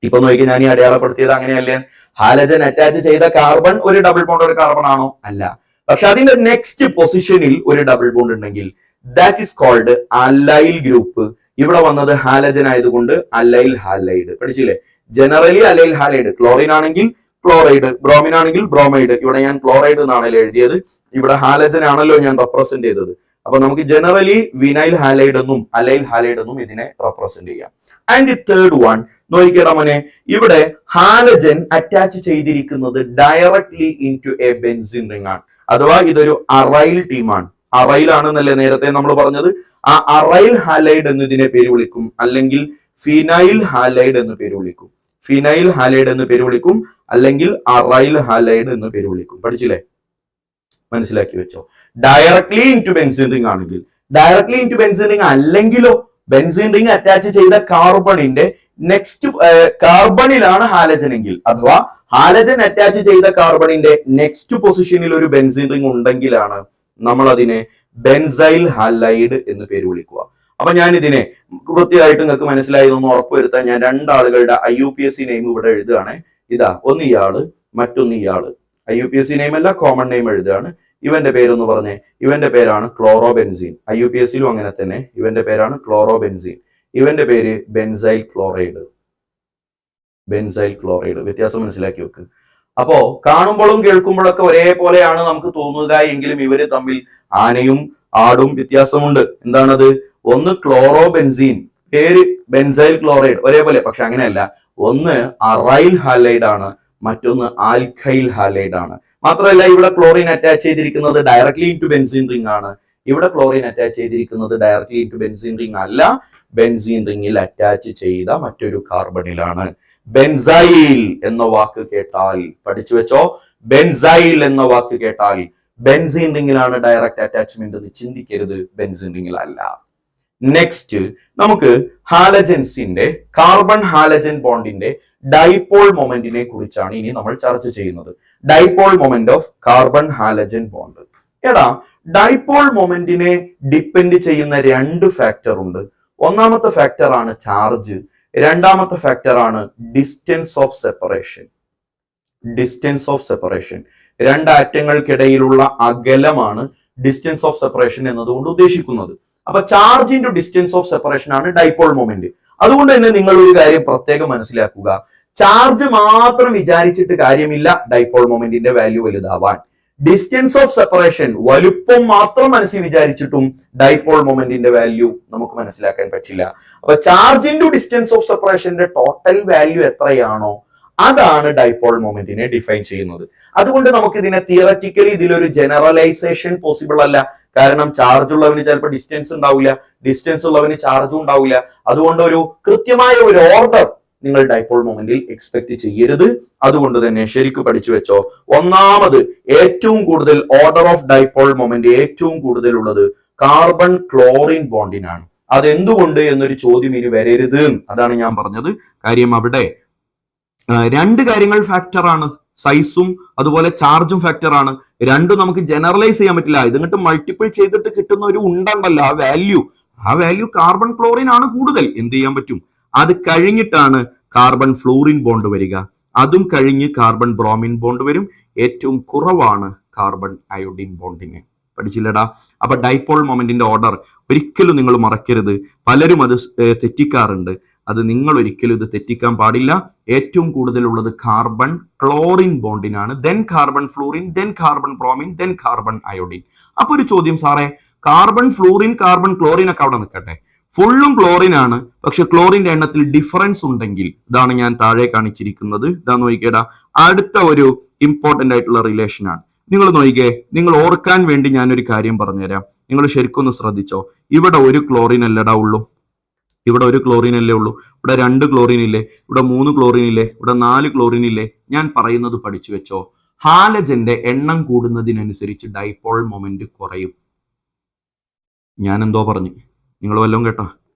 ഇപ്പൊ നോക്കി ഞാൻ ഈ അടയാളപ്പെടുത്തിയത് അങ്ങനെയല്ലേ? ഹാലജൻ അറ്റാച്ച് ചെയ്ത കാർബൺ ഒരു ഡബിൾ ബോണ്ടഡ് കാർബൺ ആണോ? അല്ല. പക്ഷെ അതിന്റെ നെക്സ്റ്റ് പൊസിഷനിൽ ഒരു ഡബിൾ ബോണ്ട് ഉണ്ടെങ്കിൽ that is called allyl group. ഇവിടെ വന്നത് ഹാലജൻ ആയതുകൊണ്ട് അല്ലൈൽ ഹാലൈഡ്. പഠിച്ചില്ലേ? Generally allyl halide. ക്ലോറിൻ ആണെങ്കിൽ ക്ലോറൈഡ്, ബ്രോമിൻ ആണെങ്കിൽ ബ്രോമൈഡ്. ഇവിടെ ഞാൻ ക്ലോറൈഡ് എന്നാണല്ലോ എഴുതിയത്, ഇവിടെ ഹാലജൻ ആണല്ലോ ഞാൻ റെപ്രസെന്റ് ചെയ്തത്. അപ്പൊ നമുക്ക് ജനറലി വിനൈൽ ഹാലൈഡ് എന്നും അലൈൽ ഹാലൈഡ് എന്നും ഇതിനെ റെപ്രസെന്റ് ചെയ്യാം. ആൻഡ് ദി തേർഡ് വൺ നോക്കിക്കേടാ മോനെ, ഇവിടെ ഹാലജൻ അറ്റാച്ച് ചെയ്തിരിക്കുന്നത് directly into A benzene ring ആണ്. അഥവാ ഇതൊരു അറൈൽ ടീമാണ്. അറൈലാണെന്നല്ലേ നേരത്തെ നമ്മൾ പറഞ്ഞത്. ആ അറൈൽ ഹാലൈഡ് എന്നതിനെ പേര് വിളിക്കും, അല്ലെങ്കിൽ ഫിനൈൽ ഹാലൈഡ് എന്ന് പേര് വിളിക്കും. ഫിനൈൽ ഹാലൈഡ് എന്ന് പേര് വിളിക്കും, അല്ലെങ്കിൽ അറൈൽ ഹാലൈഡ് എന്ന് പേര് വിളിക്കും. പഠിച്ചില്ലേ? മനസ്സിലാക്കി വെച്ചോ. ഡയറക്ട്ലി ഇൻടു ബെൻസീൻ റിംഗ് ആണെങ്കിൽ, ഡയറക്ട്ലി ഇൻടു ബെൻസീൻ റിംഗ് അല്ലെങ്കിലോ ബെൻസീൻ റിംഗ് അറ്റാച്ച് ചെയ്ത കാർബണിന്റെ നെക്സ്റ്റ് കാർബണിലാണ് ഹാലജൻ എങ്കിൽ, അഥവാ ഹാലജൻ അറ്റാച്ച് ചെയ്ത കാർബണിന്റെ നെക്സ്റ്റ് പൊസിഷനിൽ ഒരു ബെൻസീൻ റിംഗ് ഉണ്ടെങ്കിലാണ് നമ്മൾ അതിനെ ബെൻസൈൽ ഹാലൈഡ് എന്ന് പേര് വിളിക്കുക. അപ്പൊ ഞാൻ ഇതിനെ കൃത്യമായിട്ട് നിങ്ങൾക്ക് മനസ്സിലായതെന്ന് ഉറപ്പുവരുത്താൻ ഞാൻ രണ്ടാളുകളുടെ IUPAC നെയിം ഇവിടെ എഴുതുകയാണ്. ഇതാ, ഒന്ന് ഇയാള്, മറ്റൊന്ന് ഇയാള്. IUPAC നെയിം അല്ല, കോമൺ നെയിം എഴുതുകയാണ്. ഇവന്റെ പേരൊന്ന് പറഞ്ഞേ. ഇവന്റെ പേരാണ് ക്ലോറോബെൻസീൻ. IUPACയിലും അങ്ങനെ തന്നെ. ഇവന്റെ പേരാണ് ക്ലോറോബെൻസീൻ. ഇവന്റെ പേര് ബെൻസൈൽ ക്ലോറൈഡ്. Benzyl chloride. വ്യത്യാസം മനസ്സിലാക്കി വെക്ക്. അപ്പോ കാണുമ്പോഴും കേൾക്കുമ്പോഴൊക്കെ ഒരേപോലെയാണ് നമുക്ക് തോന്നുക എങ്കിലും ഇവര് തമ്മിൽ ആനയും ആടും വ്യത്യാസമുണ്ട്. എന്താണത്? ഒന്ന് ക്ലോറോബെൻസീൻ, പേര് ബെൻസൈൽ ക്ലോറൈഡ്, ഒരേപോലെ. പക്ഷെ അങ്ങനെയല്ല. ഒന്ന് അറൈൽ ഹാലൈഡ് ആണ്, മറ്റൊന്ന് ആൽക്കൈൽ ഹാലൈഡ് ആണ്. മാത്രമല്ല ഇവിടെ ക്ലോറിൻ അറ്റാച്ച് ചെയ്തിരിക്കുന്നത് ഡയറക്ട്ലി ഇൻടു ബെൻസീൻ റിംഗ് ആണ്. ഇവിടെ ക്ലോറിൻ അറ്റാച്ച് ചെയ്തിരിക്കുന്നത് ഡയറക്ട്ലി ഇൻടു ബെൻസീൻ റിംഗ് അല്ല, ബെൻസീൻ റിംഗിൽ അറ്റാച്ച് ചെയ്ത മറ്റൊരു കാർബണിലാണ്. ബെൻസൈൽ എന്ന വാക്ക് കേട്ടാൽ പഠിച്ചു വെച്ചോ. ബെൻസൈൽ എന്ന വാക്ക് കേട്ടാൽ ബെൻസീൻ റിംഗിലാണ് ഡയറക്റ്റ് അറ്റാച്ച്മെന്റ് എന്ന് ചിന്തിക്കരുത്, ബെൻസീൻ റിംഗിൽ അല്ല. നെക്സ്റ്റ് നമുക്ക് ഹാലജൻസിന്റെ കാർബൺ ഹാലജൻ ബോണ്ടിന്റെ ഡൈപോൾ മൊമെന്റിനെ കുറിച്ചാണ് ഇനി നമ്മൾ ചർച്ച ചെയ്യുന്നത്. Dipole moment of carbon halogen bond. എടാ, ഡൈപോൾ മൊമെന്റിനെ ഡിപ്പെൻഡ് ചെയ്യുന്ന രണ്ട് ഫാക്ടർ ഉണ്ട്. ഒന്നാമത്തെ ഫാക്ടർ ആണ് ചാർജ്, രണ്ടാമത്തെ ഫാക്ടർ ആണ് distance of separation. Distance of separation, രണ്ട് ആറ്റങ്ങൾക്കിടയിലുള്ള അകലമാണ് ഡിസ്റ്റൻസ് ഓഫ് സെപ്പറേഷൻ എന്നതുകൊണ്ട് ഉദ്ദേശിക്കുന്നത്. അപ്പൊ charge into distance of separation ആണ് ഡൈപോൾ മൊമെന്റ്. അതുകൊണ്ട് തന്നെ നിങ്ങൾ ഒരു കാര്യം പ്രത്യേകം മനസ്സിലാക്കുക. ചാർജ് മാത്രം വിചാരിച്ചിട്ട് കാര്യമില്ല ഡൈപോൾ മൊമെന്റിന്റെ വാല്യൂ വലുതാവാൻ. ഡിസ്റ്റൻസ് ഓഫ് സെപ്പറേഷൻ വലുപ്പം മാത്രം മനസ്സിൽ വിചാരിച്ചിട്ടും ഡൈപോൾ മൊമെന്റിന്റെ വാല്യൂ നമുക്ക് മനസ്സിലാക്കാൻ പറ്റില്ല. അപ്പൊ ചാർജ് ഇൻടു ഡിസ്റ്റൻസ് ഓഫ് സെപ്പറേഷന്റെ ടോട്ടൽ വാല്യൂ എത്രയാണോ അതാണ് ഡൈപോൾ മൊമെന്റിനെ ഡിഫൈൻ ചെയ്യുന്നത്. അതുകൊണ്ട് നമുക്ക് ഇതിനെ തിയററ്റിക്കലി ഇതിലൊരു ജനറലൈസേഷൻ പോസിബിൾ അല്ല. കാരണം ചാർജ് ഉള്ളവന് ചിലപ്പോൾ ഡിസ്റ്റൻസ് ഉണ്ടാവില്ല, ഡിസ്റ്റൻസ് ഉള്ളവന് ചാർജും ഉണ്ടാവില്ല. അതുകൊണ്ട് ഒരു കൃത്യമായ ഒരു ഓർഡർ നിങ്ങൾ ഡൈപോൾ മൊമെന്റിൽ എക്സ്പെക്ട് ചെയ്യരുത്. അതുകൊണ്ട് തന്നെ ശരിക്കും പഠിച്ചു വെച്ചോ. ഒന്നാമത് ഏറ്റവും കൂടുതൽ ഓർഡർ ഓഫ് ഡൈപോൾ മൊമെന്റ് ഏറ്റവും കൂടുതൽ ഉള്ളത് കാർബൺ ക്ലോറിൻ ബോണ്ടിനാണ്. അതെന്തുകൊണ്ട് എന്നൊരു ചോദ്യം ഇനി വരരുത്. അതാണ് ഞാൻ പറഞ്ഞത്. കാര്യം അവിടെ രണ്ട് കാര്യങ്ങൾ ഫാക്ടർ ആണ്, സൈസും അതുപോലെ ചാർജും ഫാക്ടർ ആണ്. രണ്ടും നമുക്ക് ജനറലൈസ് ചെയ്യാൻ പറ്റില്ല. ഇതിങ്ങോട്ട് മൾട്ടിപ്പിൾ ചെയ്തിട്ട് കിട്ടുന്ന ഒരു ഉണ്ടല്ലോ, ആ വാല്യൂ കാർബൺ ക്ലോറിൻ ആണ് കൂടുതൽ. എന്ത് ചെയ്യാൻ പറ്റും? അത് കഴിഞ്ഞിട്ടാണ് കാർബൺ ഫ്ലൂറിൻ ബോണ്ട് വരിക. അതും കഴിഞ്ഞ് കാർബൺ ബ്രോമിൻ ബോണ്ട് വരും. ഏറ്റവും കുറവാണ് കാർബൺ അയോഡിൻ ബോണ്ടിന്. പഠിച്ചില്ലടാ? അപ്പൊ ഡൈപോൾ മൊമെന്റിന്റെ ഓർഡർ ഒരിക്കലും നിങ്ങൾ മറക്കരുത്. പലരും അത് തെറ്റിക്കാറുണ്ട്. അത് നിങ്ങൾ ഒരിക്കലും ഇത് തെറ്റിക്കാൻ പാടില്ല. ഏറ്റവും കൂടുതലുള്ളത് കാർബൺ ക്ലോറിൻ ബോണ്ടിനാണ്, then carbon fluorine, then carbon bromine, then carbon iodine. അപ്പൊ ഒരു ചോദ്യം, സാറേ കാർബൺ ഫ്ലൂറിൻ കാർബൺ ക്ലോറിൻ ഒക്കെ അവിടെ നിൽക്കട്ടെ, ഫുള്ളും ക്ലോറിൻ ആണ്, പക്ഷെ ക്ലോറിന്റെ എണ്ണത്തിൽ ഡിഫറൻസ് ഉണ്ടെങ്കിൽ, ഇതാണ് ഞാൻ താഴെ കാണിച്ചിരിക്കുന്നത്. ഇതാ നോക്കിക്കേടാ, അടുത്ത ഒരു ഇമ്പോർട്ടന്റ് ആയിട്ടുള്ള റിലേഷൻ ആണ്. നിങ്ങൾ നോക്കിക്കേ, നിങ്ങൾ ഓർക്കാൻ വേണ്ടി ഞാനൊരു കാര്യം പറഞ്ഞുതരാം. നിങ്ങൾ ശരിക്കൊന്ന് ശ്രദ്ധിച്ചോ. ഇവിടെ ഒരു ക്ലോറിൻ അല്ലടാ ഉള്ളൂ, ഇവിടെ ഒരു ക്ലോറിൻ അല്ലേ ഉള്ളൂ. ഇവിടെ 2 ക്ലോറിൻ ഇല്ലേ, ഇവിടെ 3 ക്ലോറിൻ ഇല്ലേ, ഇവിടെ 4 ക്ലോറിൻ ഇല്ലേ. ഞാൻ പറയുന്നത് പഠിച്ചു വെച്ചോ. ഹാലജന്റെ എണ്ണം കൂടുന്നതിനനുസരിച്ച് ഡൈപോൾ മൊമെന്റ് കുറയും. ഞാൻ എന്തോ പറഞ്ഞു, നിങ്ങൾ വല്ലതും കേട്ടോ?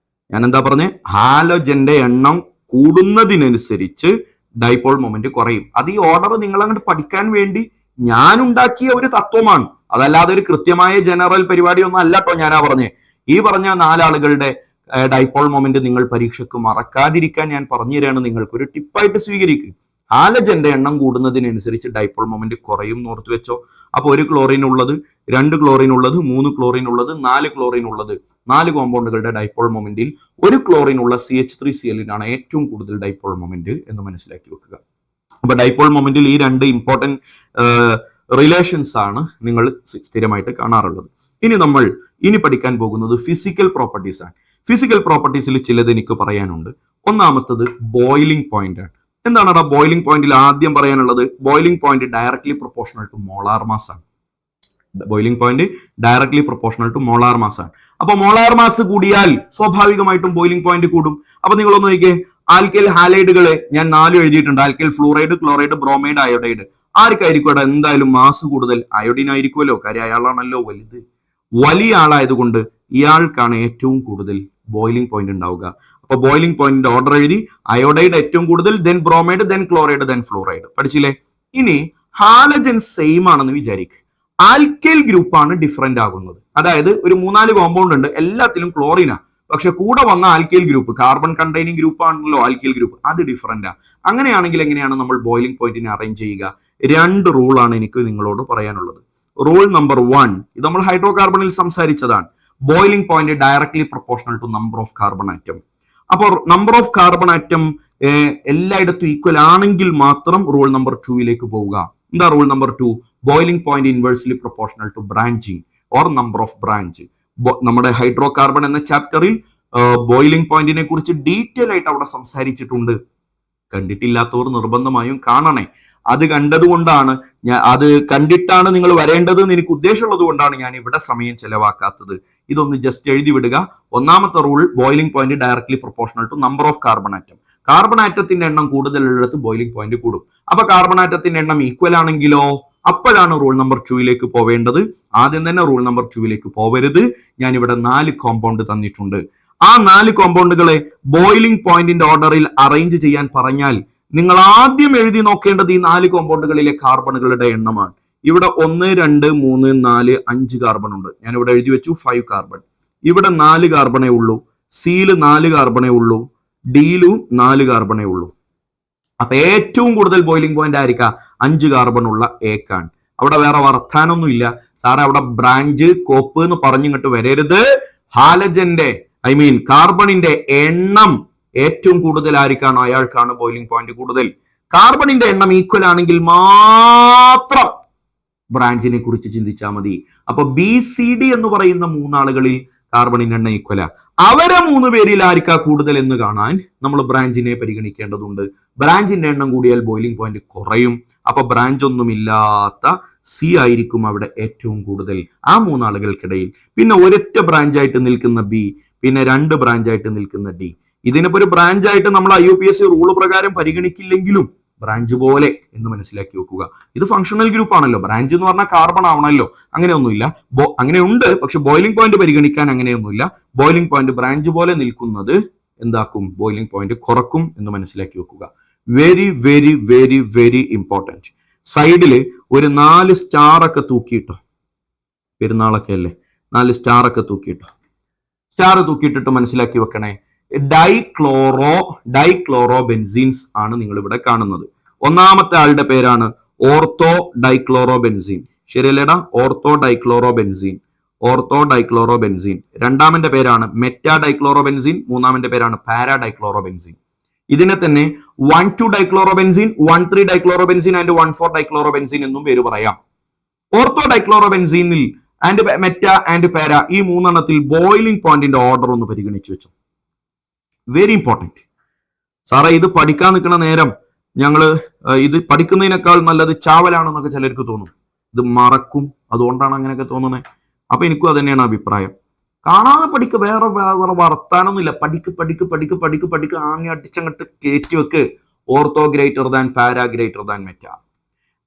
ഞാൻ എന്താ പറഞ്ഞേ? ഹാലജന്റെ എണ്ണം കൂടുന്നതിനനുസരിച്ച് ഡൈപോൾ മൊമെന്റ് കുറയും. അത് ഈ ഓർഡർ നിങ്ങൾ അങ്ങോട്ട് പഠിക്കാൻ വേണ്ടി ഞാൻ ഉണ്ടാക്കിയ ഒരു തത്വമാണ്. അതല്ലാതെ ഒരു കൃത്യമായ ജനറൽ പരിപാടിയൊന്നും അല്ല കേട്ടോ ഞാനാ പറഞ്ഞേ. ഈ പറഞ്ഞ 4 ആളുകളുടെ ഡൈപോൾ മൊമെന്റ് നിങ്ങൾ പരീക്ഷയ്ക്ക് മറക്കാതിരിക്കാൻ ഞാൻ പറഞ്ഞു തരാണ്. നിങ്ങൾക്ക് ഒരു ടിപ്പായിട്ട് സ്വീകരിക്കുക. ഹാലജന്റെ എണ്ണം കൂടുന്നതിനനുസരിച്ച് ഡൈപോൾ മൊമെന്റ് കുറയും എന്ന് ഓർത്ത് വെച്ചോ. അപ്പൊ 1 ക്ലോറിൻ ഉള്ളത്, 2 ക്ലോറിൻ ഉള്ളത്, 3 ക്ലോറിൻ ഉള്ളത്, 4 ക്ലോറിൻ ഉള്ളത്, 4 കോമ്പൗണ്ടുകളുടെ ഡൈപോൾ മൊമെന്റിൽ 1 ക്ലോറിൻ ഉള്ള CH3Cl ഏറ്റവും കൂടുതൽ ഡൈപോൾ മൊമെന്റ് എന്ന് മനസ്സിലാക്കി വെക്കുക. അപ്പൊ ഡൈപോൾ മൊമെന്റിൽ ഈ 2 ഇമ്പോർട്ടന്റ് റിലേഷൻസ് ആണ് നിങ്ങൾ സ്ഥിരമായിട്ട് കാണാറുള്ളത്. ഇനി പഠിക്കാൻ പോകുന്നത് ഫിസിക്കൽ പ്രോപ്പർട്ടീസ് ആണ്. ഫിസിക്കൽ പ്രോപ്പർട്ടീസിൽ ചിലത് എനിക്ക് പറയാനുണ്ട്. ഒന്നാമത്തത് ബോയിലിംഗ് പോയിന്റ് ആണ്. എന്താണ് ബോയിലിംഗ് പോയിന്റിൽ ആദ്യം പറയാനുള്ളത്? Boiling point directly proportional to molar mass ആണ്. Boiling point directly proportional to molar mass ആണ്. അപ്പൊ മോളാർ മാസ് കൂടിയാൽ സ്വാഭാവികമായിട്ടും ബോയിലിംഗ് പോയിന്റ് കൂടും. അപ്പൊ നിങ്ങളൊന്ന് നോക്കിയേ, ആൽക്കൈൽ ഹാലൈഡുകളെ ഞാൻ 4 എഴുതിയിട്ടുണ്ട്. Alkyl fluoride, chloride, bromide, iodide. ആർക്കായിരിക്കും അവിടെ എന്തായാലും മാസ് കൂടുതൽ? അയോഡിൻ ആയിരിക്കുമല്ലോ, കാര്യം അയാളാണല്ലോ വലുത്. വലിയ ആളായതുകൊണ്ട് ഇയാൾക്കാണ് ഏറ്റവും കൂടുതൽ ബോയിലിംഗ് പോയിന്റ് ഉണ്ടാവുക. അപ്പൊ ബോയിലിംഗ് പോയിന്റിന്റെ ഓർഡർ എഴുതി. അയോഡൈഡ് ഏറ്റവും കൂടുതൽ, then bromide, then chloride, then fluoride. പഠിച്ചില്ലേ? ഇനി ഹാലജൻ സെയിം ആണെന്ന് വിചാരിക്കുക. ആൽക്കൈൽ ഗ്രൂപ്പാണ് ഡിഫറെന്റ് ആകുന്നത്. അതായത് ഒരു 3-4 കോമ്പൗണ്ട് ഉണ്ട്, എല്ലാത്തിലും ക്ലോറിനാ, പക്ഷെ കൂടെ വന്ന alkyl group, carbon containing group ആണല്ലോ ആൽക്കൈൽ ഗ്രൂപ്പ്, അത് ഡിഫറെന്റാ. അങ്ങനെയാണെങ്കിൽ എങ്ങനെയാണ് നമ്മൾ ബോയിലിംഗ് പോയിന്റിനെ അറേഞ്ച് ചെയ്യുക? 2 റൂളാണ് എനിക്ക് നിങ്ങളോട് പറയാനുള്ളത്. റൂൾ നമ്പർ 1, ഇത് നമ്മൾ ഹൈഡ്രോ കാർബണിൽ സംസാരിച്ചതാണ്. Boiling point directly proportional to number of carbon atom. അപ്പോൾ നമ്പർ ഓഫ് കാർബൺ ആറ്റം എല്ലായിടത്തും ഈക്വൽ ആണെങ്കിൽ മാത്രം റൂൾ നമ്പർ 2ലേക്ക് പോവുക. എന്താ rule number 2? Boiling point inversely proportional to branching or number of branch. നമ്മുടെ ഹൈഡ്രോ കാർബൺ എന്ന ചാപ്റ്ററിൽ ബോയിലിംഗ് പോയിന്റിനെ കുറിച്ച് ഡീറ്റെയിൽ ആയിട്ട് അവിടെ സംസാരിച്ചിട്ടുണ്ട്. കണ്ടിട്ടില്ലാത്തവർ നിർബന്ധമായും കാണണേ. അത് കണ്ടതുകൊണ്ടാണ് അത് കണ്ടിട്ടാണ് നിങ്ങൾ വരേണ്ടത് എന്ന് എനിക്ക് ഉദ്ദേശമുള്ളത് കൊണ്ടാണ് ഞാൻ ഇവിടെ സമയം ചെലവാക്കാത്തത്. ഇതൊന്ന് ജസ്റ്റ് എഴുതി വിടുക. ഒന്നാമത്തെ rule, boiling point directly proportional to number of carbon atom. Carbon ആറ്റത്തിന്റെ എണ്ണം കൂടുതലുള്ളിടത്ത് ബോയിലിംഗ് പോയിന്റ് കൂടും. അപ്പൊ കാർബൺ ആറ്റത്തിന്റെ എണ്ണം ഈക്വൽ ആണെങ്കിലോ അപ്പോഴാണ് റൂൾ നമ്പർ 2ലേക്ക് പോവേണ്ടത്. ആദ്യം തന്നെ റൂൾ നമ്പർ 2ലേക്ക് പോവരുത്. ഞാൻ ഇവിടെ 4 കോമ്പൗണ്ട് തന്നിട്ടുണ്ട്. ആ 4 കോമ്പൗണ്ടുകളെ ബോയിലിംഗ് പോയിന്റിന്റെ ഓർഡറിൽ അറേഞ്ച് ചെയ്യാൻ പറഞ്ഞാൽ നിങ്ങൾ ആദ്യം എഴുതി നോക്കേണ്ടത് ഈ 4 കോമ്പൗണ്ടുകളിലെ കാർബണുകളുടെ എണ്ണമാണ്. ഇവിടെ 1, 2, 3, 4, 5 കാർബൺ ഉണ്ട്. ഞാൻ ഇവിടെ എഴുതി വെച്ചു 5 കാർബൺ. ഇവിടെ 4 കാർബണേ ഉള്ളൂ. സിയിൽ 4 കാർബണേ ഉള്ളൂ. ഡിയിലും 4 കാർബണേ ഉള്ളൂ. അപ്പൊ ഏറ്റവും കൂടുതൽ ബോയിലിംഗ് പോയിന്റ് ആയിരിക്കാം 5 കാർബൺ ഉള്ള ഏക്കാണ്. അവിടെ വേറെ വർത്താനൊന്നും ഇല്ല സാറേ. അവിടെ ബ്രാഞ്ച് കോപ്പ് എന്ന് പറഞ്ഞിങ്ങോട്ട് വരരുത്. ഹാലജന്റെ കാർബണിന്റെ എണ്ണം ഏറ്റവും കൂടുതൽ ആയിരിക്കാണോ അയാൾക്കാണ് ബോയിലിംഗ് പോയിന്റ് കൂടുതൽ. കാർബണിന്റെ എണ്ണം ഈക്വൽ ആണെങ്കിൽ മാത്രം ബ്രാഞ്ചിനെ കുറിച്ച് ചിന്തിച്ചാൽ മതി. അപ്പൊ BCD എന്ന് പറയുന്ന 3 ആളുകളിൽ കാർബണിന്റെ എണ്ണം ഈക്വല. അവരെ 3 പേരിൽ ആയിരിക്കാ കൂടുതൽ എന്ന് കാണാൻ നമ്മൾ ബ്രാഞ്ചിനെ പരിഗണിക്കേണ്ടതുണ്ട്. ബ്രാഞ്ചിന്റെ എണ്ണം കൂടിയാൽ ബോയിലിംഗ് പോയിന്റ് കുറയും. അപ്പൊ ബ്രാഞ്ച് ഒന്നുമില്ലാത്ത C ആയിരിക്കും അവിടെ ഏറ്റവും കൂടുതൽ ആ 3 ആളുകൾക്കിടയിൽ. പിന്നെ ഒരൊറ്റ ബ്രാഞ്ചായിട്ട് നിൽക്കുന്ന B, പിന്നെ 2 ബ്രാഞ്ചായിട്ട് നിൽക്കുന്ന D. ഇതിനിപ്പോ ഒരു ബ്രാഞ്ചായിട്ട് നമ്മൾ IUPAC റൂള് പ്രകാരം പരിഗണിക്കില്ലെങ്കിലും ബ്രാഞ്ച് പോലെ എന്ന് മനസ്സിലാക്കി വെക്കുക. ഇത് ഫങ്ഷണൽ ഗ്രൂപ്പ് ആണല്ലോ. ബ്രാഞ്ച് എന്ന് പറഞ്ഞാൽ കാർബൺ ആവണല്ലോ. അങ്ങനെയൊന്നുമില്ല. അങ്ങനെയുണ്ട്, പക്ഷെ ബോയിലിംഗ് പോയിന്റ് പരിഗണിക്കാൻ അങ്ങനെയൊന്നുമില്ല. ബോയിലിംഗ് പോയിന്റ് ബ്രാഞ്ച് പോലെ നിൽക്കുന്നത് എന്താക്കും? ബോയിലിംഗ് പോയിന്റ് കുറക്കും എന്ന് മനസ്സിലാക്കി വെക്കുക. Very very very very important. സൈഡില് ഒരു 4 സ്റ്റാർ ഒക്കെ തൂക്കിയിട്ടോ. പെരുന്നാളൊക്കെ അല്ലേ, 4 സ്റ്റാർ ഒക്കെ തൂക്കിയിട്ടോ. സ്റ്റാർ തൂക്കിയിട്ടിട്ട് മനസ്സിലാക്കി വെക്കണേ, ഡൈക്ലോറോ ബെൻസീൻസ് ആണ് നിങ്ങൾ ഇവിടെ കാണുന്നത്. ഒന്നാമത്തെ ആളുടെ പേരാണ് ഓർത്തോ ഡൈക്ലോറോ ബെൻസീൻ. ശരിയല്ലേടാ? Ortho dichloro benzene. രണ്ടാമന്റെ പേരാണ് മെറ്റാ ഡൈക്ലോറോ ബെൻസീൻ. മൂന്നാമന്റെ പേരാണ് പാരാ ഡൈക്ലോറോ ബെൻസീൻ. ഇതിനെ തന്നെ 1,2 dichloro benzene, 1,3 dichloro benzene and 1,4 dichloro benzene എന്നും പേര് പറയാം. ഓർത്തോ ഡൈക്ലോറോ ബെൻസീനിൽ ആൻഡ് മെറ്റ ആൻഡ് പാര ഈ 3 എണ്ണത്തിൽ ബോയിലിംഗ് പോയിന്റിന്റെ ഓർഡർ ഒന്ന് പരിഗണിച്ചു വെച്ചു. Very important. സാറേ ഇത് പഠിക്കാൻ നിൽക്കുന്ന നേരം ഇത് പഠിക്കുന്നതിനേക്കാൾ നല്ലത് ചാവലാണെന്നൊക്കെ ചിലർക്ക് തോന്നും. ഇത് മറക്കും, അതുകൊണ്ടാണ് അങ്ങനെയൊക്കെ തോന്നുന്നത്. അപ്പൊ എനിക്കും അത് തന്നെയാണ് അഭിപ്രായം. കാണാതെ പഠിക്കുക, വേറെ വർത്താനൊന്നുമില്ല. പഠിക്ക് ആങ്ങി അടിച്ചങ്ങട്ട് കയറ്റി വെക്ക്. Ortho greater than para greater than meta.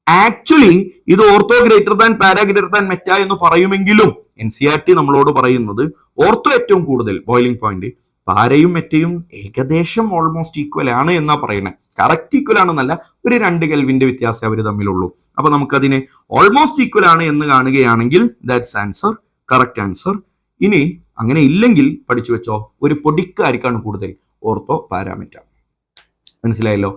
Actually ഇത് ortho greater than para greater than meta എന്ന് പറയുമെങ്കിലും NCERT നമ്മളോട് പറയുന്നത് ഓർത്തോ ഏറ്റവും കൂടുതൽ ബോയിലിംഗ് പോയിന്റ്, പാരയും മെറ്റയും ഏകദേശം ഓൾമോസ്റ്റ് ഈക്വൽ ആണ് എന്നാ പറയുന്നത്. കറക്റ്റ് ഈക്വൽ ആണെന്നല്ല, ഒരു 2 കെൽവിന്റെ വ്യത്യാസം അവർ തമ്മിലുള്ളൂ. അപ്പൊ നമുക്കതിനെ ഓൾമോസ്റ്റ് ഈക്വൽ ആണ് എന്ന് കാണുകയാണെങ്കിൽ ദാറ്റ്സ് ആൻസർ, കറക്റ്റ് ആൻസർ. ഇനി അങ്ങനെ ഇല്ലെങ്കിൽ പഠിച്ചു വെച്ചോ, ഒരു പൊടിക്കാർക്കാണ് കൂടുതൽ ഓർത്തോ പാരാമെറ്റ. മനസ്സിലായല്ലോ?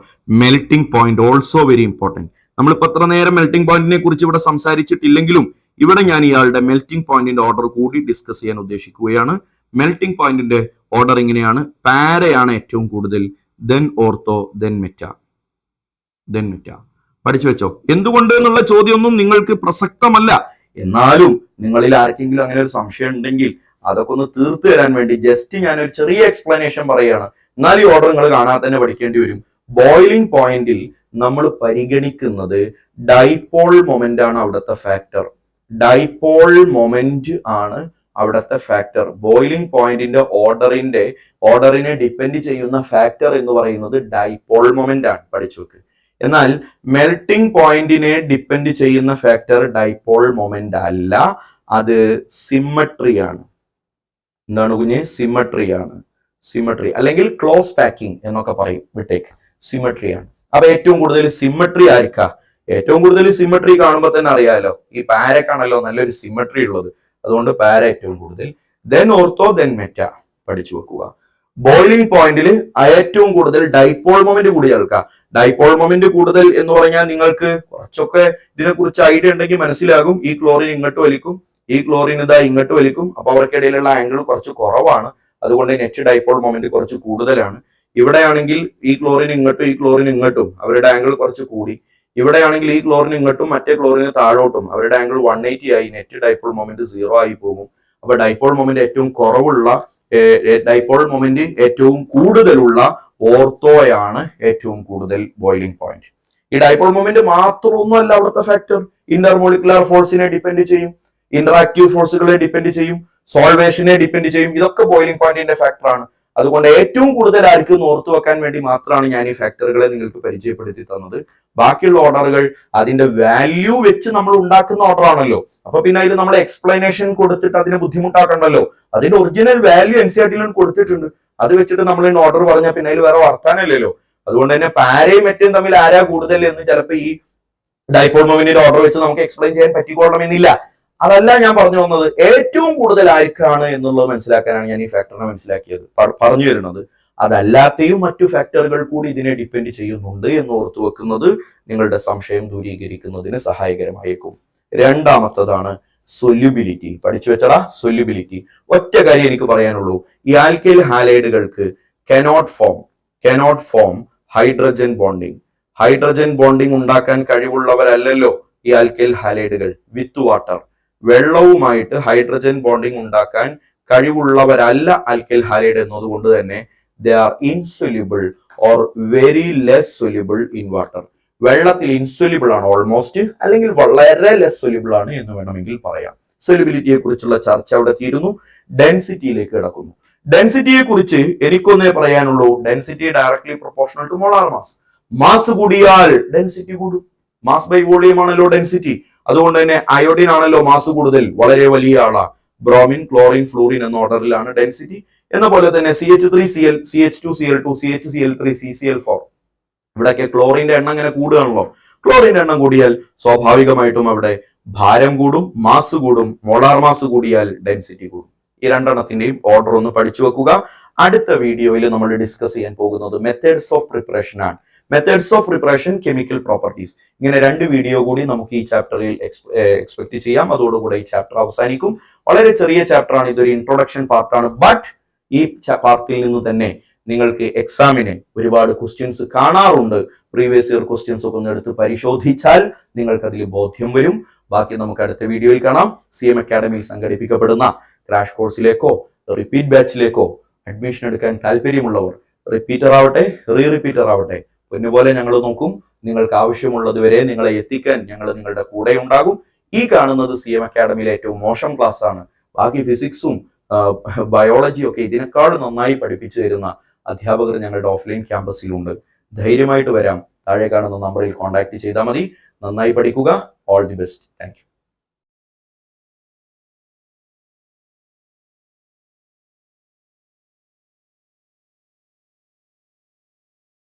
Melting point also very important. നമ്മളിപ്പോ അത്ര നേരം മെൽറ്റിംഗ് പോയിന്റിനെ കുറിച്ച് ഇവിടെ സംസാരിച്ചിട്ടില്ലെങ്കിലും ഇവിടെ ഞാൻ ഇയാളുടെ മെൽറ്റിംഗ് പോയിന്റിന്റെ ഓർഡർ കൂടി ഡിസ്കസ് ചെയ്യാൻ ഉദ്ദേശിക്കുകയാണ്. മെൽറ്റിംഗ് പോയിന്റിന്റെ ഓർഡർ ഇങ്ങനെയാണ്. പാരയാണ് ഏറ്റവും കൂടുതൽ, ദെൻ ഓർത്തോ, ദെൻ മെറ്റ. പഠിച്ചു വെച്ചോ. എന്തുകൊണ്ട് എന്നുള്ള ചോദ്യമൊന്നും നിങ്ങൾക്ക് പ്രസക്തമല്ല. എന്നാലും നിങ്ങളിൽ ആർക്കെങ്കിലും അങ്ങനെ ഒരു സംശയം ഉണ്ടെങ്കിൽ അതൊക്കെ ഒന്ന് തീർത്തു തരാൻ വേണ്ടി ജസ്റ്റ് ഞാനൊരു ചെറിയ എക്സ്പ്ലനേഷൻ പറയുകയാണ്. എന്നാൽ ഈ ഓർഡർ നിങ്ങൾ കാണാതെ തന്നെ പഠിക്കേണ്ടി വരും. ബോയിലിംഗ് പോയിന്റിൽ നമ്മൾ പരിഗണിക്കുന്നത് ഡൈപോൾ മൊമെന്റ് ആണ് അവിടുത്തെ ഫാക്ടർ. ഡൈപോൾ മൊമെന്റ് ആണ് അവിടുത്തെ ഫാക്ടർ. ബോയിലിംഗ് പോയിന്റിന്റെ ഓർഡറിനെ ഡിപ്പെൻഡ് ചെയ്യുന്ന ഫാക്ടർ എന്ന് പറയുന്നത് ഡൈപോൾ മൊമെന്റ് ആണ്, പഠിച്ചു വെക്ക്. എന്നാൽ മെൽറ്റിംഗ് പോയിന്റിനെ ഡിപ്പെൻഡ് ചെയ്യുന്ന ഫാക്ടർ ഡൈപോൾ മൊമെന്റ് അല്ല, അത് സിമ്മട്രി ആണ്. എന്താണ് കുഞ്ഞ്? സിമ്മട്രി ആണ്. സിമ്മട്രി അല്ലെങ്കിൽ ക്ലോസ് പാക്കിംഗ് എന്നൊക്കെ പറയും, വിട്ടേക്ക്. സിമ്മട്രി ആണ്. അപ്പൊ ഏറ്റവും കൂടുതൽ സിമ്മട്രി ആയിരിക്കാം. ഏറ്റവും കൂടുതൽ സിമ്മട്രി കാണുമ്പോൾ തന്നെ അറിയാലോ, ഈ പാരക്കാണല്ലോ നല്ലൊരു സിമ്മട്രി ഉള്ളത്, അതുകൊണ്ട് പാര ഏറ്റവും കൂടുതൽ. ദെൻ ഓർത്തോ, ദെൻ മെറ്റ, പഠിച്ചു വെക്കുക. ബോയിലിംഗ് പോയിന്റിൽ ഏറ്റവും കൂടുതൽ ഡൈപോൾ മൊമെന്റ് കൂടി കേൾക്കാം. ഡൈപോൾ മൊമെന്റ് കൂടുതൽ എന്ന് പറഞ്ഞാൽ നിങ്ങൾക്ക് കുറച്ചൊക്കെ ഇതിനെക്കുറിച്ച് ഐഡിയ ഉണ്ടെങ്കിൽ മനസ്സിലാകും. ഈ ക്ലോറിൻ ഇങ്ങോട്ട് വലിക്കും, ഈ ക്ലോറിൻ ഇതാ ഇങ്ങോട്ട് വലിക്കും. അപ്പൊ അവർക്കിടയിലുള്ള ആംഗിൾ കുറച്ച് കുറവാണ്, അതുകൊണ്ട് നെറ്റ് ഡൈപോൾ മൊമെന്റ് കുറച്ച് കൂടുതലാണ്. ഇവിടെയാണെങ്കിൽ ഈ ക്ലോറിൻ ഇങ്ങോട്ടും ഈ ക്ലോറിൻ ഇങ്ങോട്ടും അവരുടെ ആംഗിൾ കുറച്ച് കൂടി. ഇവിടെയാണെങ്കിൽ ഈ ക്ലോറിൻ ഇങ്ങോട്ടും മറ്റേ ക്ലോറിന് താഴോട്ടും അവരുടെ ആംഗിൾ 180 ആയി, നെറ്റ് ഡൈപോൾ മൊമെന്റ് 0 ആയി പോകും. അപ്പൊ ഡൈപോൾ മൊമെന്റ് ഏറ്റവും കുറവുള്ള, ഡൈപോൾ മൊമെന്റ് ഏറ്റവും കൂടുതലുള്ള ഓർത്തോയാണ് ഏറ്റവും കൂടുതൽ ബോയിലിംഗ് പോയിന്റ്. ഈ ഡൈപോൾ മൊമെന്റ് മാത്രമൊന്നുമല്ല അവിടുത്തെ ഫാക്ടർ. ഇന്റർമോളിക്കുലർ ഫോഴ്സിനെ ഡിപ്പെൻഡ് ചെയ്യും, ഇന്ററാക്റ്റീവ് ഫോഴ്സുകളെ ഡിപ്പെൻഡ് ചെയ്യും, സോൾവേഷനെ ഡിപ്പെൻഡ് ചെയ്യും. ഇതൊക്കെ ബോയിലിംഗ് പോയിന്റിന്റെ ഫാക്ടറാണ്. അതുകൊണ്ട് ഏറ്റവും കൂടുതൽ ആയിരിക്കും ഓർത്തു വെക്കാൻ വേണ്ടി മാത്രമാണ് ഞാൻ ഈ ഫാക്ടറുകളെ നിങ്ങൾക്ക് പരിചയപ്പെടുത്തി തന്നത്. ബാക്കിയുള്ള ഓർഡറുകൾ അതിന്റെ വാല്യൂ വെച്ച് നമ്മൾ ഉണ്ടാക്കുന്ന ഓർഡർ ആണല്ലോ. അപ്പൊ പിന്നെ അതിൽ നമ്മൾ എക്സ്പ്ലനേഷൻ കൊടുത്തിട്ട് അതിനെ ബുദ്ധിമുട്ടാക്കണ്ടല്ലോ. അതിന്റെ ഒറിജിനൽ വാല്യൂ NCERT കൊടുത്തിട്ടുണ്ട്. അത് വെച്ചിട്ട് നമ്മൾ ഓർഡർ പറഞ്ഞാൽ പിന്നെ അതിൽ വേറെ വർത്താനമില്ലല്ലോ. അതുകൊണ്ട് തന്നെ പാരയും മെറ്റയും തമ്മിൽ ആരാ കൂടുതൽ എന്ന് ചിലപ്പോൾ ഈ ഡൈപോൾ മൊമെന്റിന്റെ ഓർഡർ വെച്ച് നമുക്ക് എക്സ്പ്ലെയിൻ ചെയ്യാൻ പറ്റിക്കൊള്ളണമെന്നില്ല. അതല്ല ഞാൻ പറഞ്ഞു വന്നത്. ഏറ്റവും കൂടുതൽ ആർക്കാണ് എന്നുള്ളത് മനസ്സിലാക്കാനാണ് ഞാൻ ഈ ഫാക്ടറിനെ പറഞ്ഞു വരുന്നത്. അതല്ലാത്തെയും മറ്റു ഫാക്ടറുകൾ കൂടി ഇതിനെ ഡിപ്പെൻഡ് ചെയ്യുന്നുണ്ട് എന്ന് ഓർത്തു വെക്കുന്നത് നിങ്ങളുടെ സംശയം ദൂരീകരിക്കുന്നതിന് സഹായകരമായേക്കും. രണ്ടാമത്തതാണ് സൊല്യൂബിലിറ്റി. പഠിച്ചു വെച്ചടാ, സൊല്യൂബിലിറ്റി. ഒറ്റ കാര്യം എനിക്ക് പറയാനുള്ളൂ, ഈ alkyl ഹാലൈഡുകൾക്ക് cannot form hydrogen bonding. Hydrogen bonding ഉണ്ടാക്കാൻ കഴിവുള്ളവരല്ലല്ലോ ഈ alkyl ഹാലൈഡുകൾ. With water, വെള്ളവുമായിട്ട് hydrogen bonding ഉണ്ടാക്കാൻ കഴിവുള്ളവരല്ല ആൽക്കൈൽ ഹാലൈഡ് എന്നതുകൊണ്ട് തന്നെ they are insoluble or very less soluble in water. വെള്ളത്തിൽ ഇൻസൊല്യൂബിൾ ആണ് ഓൾമോസ്റ്റ്, അല്ലെങ്കിൽ വളരെ ലെസ് സൊല്യൂബിൾ ആണ് എന്ന് വേണമെങ്കിൽ പറയാം. സൊല്യൂബിലിറ്റിയെ കുറിച്ചുള്ള ചർച്ച അവിടെ തീരുന്നു. ഡെൻസിറ്റിയിലേക്ക് കിടക്കുന്നു. ഡെൻസിറ്റിയെ കുറിച്ച് എനിക്കൊന്നേ പറയാനുള്ളൂ. Density directly proportional to molar mass. Mass കൂടിയാൽ ഡെൻസിറ്റി കൂടും. മാസ് ബൈ വോളിയം ആണല്ലോ ഡെൻസിറ്റി. അതുകൊണ്ട് തന്നെ അയോഡിൻ ആണല്ലോ മാസ് കൂടുതൽ, വളരെ വലിയ ആളാ. ബ്രോമിൻ, ക്ലോറിൻ, ഫ്ലൂറിൻ എന്ന ഓർഡറിലാണ് ഡെൻസിറ്റി. എന്ന പോലെ തന്നെ CH3Cl, CH2Cl2, CHCl3, CCl4, ഇവിടെയൊക്കെ ക്ലോറിന്റെ എണ്ണം ഇങ്ങനെ കൂടുകയാണല്ലോ. ക്ലോറിന്റെ എണ്ണം കൂടിയാൽ സ്വാഭാവികമായിട്ടും അവിടെ ഭാരം കൂടും, മാസ് കൂടും. മോളാർ മാസ് കൂടിയാൽ ഡെൻസിറ്റി കൂടും. ഈ രണ്ടെണ്ണത്തിന്റെയും ഓർഡർ ഒന്ന് പഠിച്ചു വെക്കുക. അടുത്ത വീഡിയോയിൽ നമ്മൾ ഡിസ്കസ് ചെയ്യാൻ പോകുന്നത് മെത്തേഡ്സ് ഓഫ് പ്രിപ്പറേഷൻ ആണ്. Methods of preparation, chemical properties. ഇങ്ങനെ 2 വീഡിയോ കൂടി നമുക്ക് ഈ ചാപ്റ്ററിൽ എക്സ്പെക്ട് ചെയ്യാം. അതോടുകൂടെ ഈ ചാപ്റ്റർ അവസാനിക്കും. വളരെ ചെറിയ ചാപ്റ്റർ ആണ്, ഇതൊരു ഇൻട്രൊഡക്ഷൻ പാർട്ടാണ്. ബട്ട് ഈ പാർട്ടിൽ നിന്ന് തന്നെ നിങ്ങൾക്ക് എക്സാമിന് ഒരുപാട് ക്വസ്റ്റ്യൻസ് കാണാറുണ്ട്. പ്രീവിയസ് ഇയർ ക്വസ്റ്റ്യൻസ് ഒക്കെ ഒന്ന് എടുത്ത് പരിശോധിച്ചാൽ നിങ്ങൾക്ക് അതിൽ ബോധ്യം വരും. ബാക്കി നമുക്ക് അടുത്ത വീഡിയോയിൽ കാണാം. CM അക്കാഡമിയിൽ സംഘടിപ്പിക്കപ്പെടുന്ന ക്രാഷ് കോഴ്സിലേക്കോ റിപ്പീറ്റ് ബാച്ചിലേക്കോ അഡ്മിഷൻ എടുക്കാൻ താല്പര്യമുള്ളവർ, റിപ്പീറ്റർ ആവട്ടെ റിപ്പീറ്റർ ആവട്ടെ, പൊന്നുപോലെ ഞങ്ങൾ നോക്കും. നിങ്ങൾക്ക് ആവശ്യമുള്ളത് വരെ നിങ്ങളെ എത്തിക്കാൻ ഞങ്ങൾ നിങ്ങളുടെ കൂടെ ഉണ്ടാകും. ഈ കാണുന്നത് CM അക്കാഡമിയിലെ ഏറ്റവും മോശം ക്ലാസ് ആണ്. ബാക്കി ഫിസിക്സും ബയോളജിയും ഒക്കെ ഇതിനേക്കാൾ നന്നായി പഠിപ്പിച്ചു തരുന്ന അധ്യാപകർ ഞങ്ങളുടെ ഓഫ്ലൈൻ ക്യാമ്പസിലുണ്ട്. ധൈര്യമായിട്ട് വരാം. താഴെ കാണുന്ന നമ്പറിൽ കോൺടാക്ട് ചെയ്താൽ മതി. നന്നായി പഠിക്കുക. All the best. Thank you.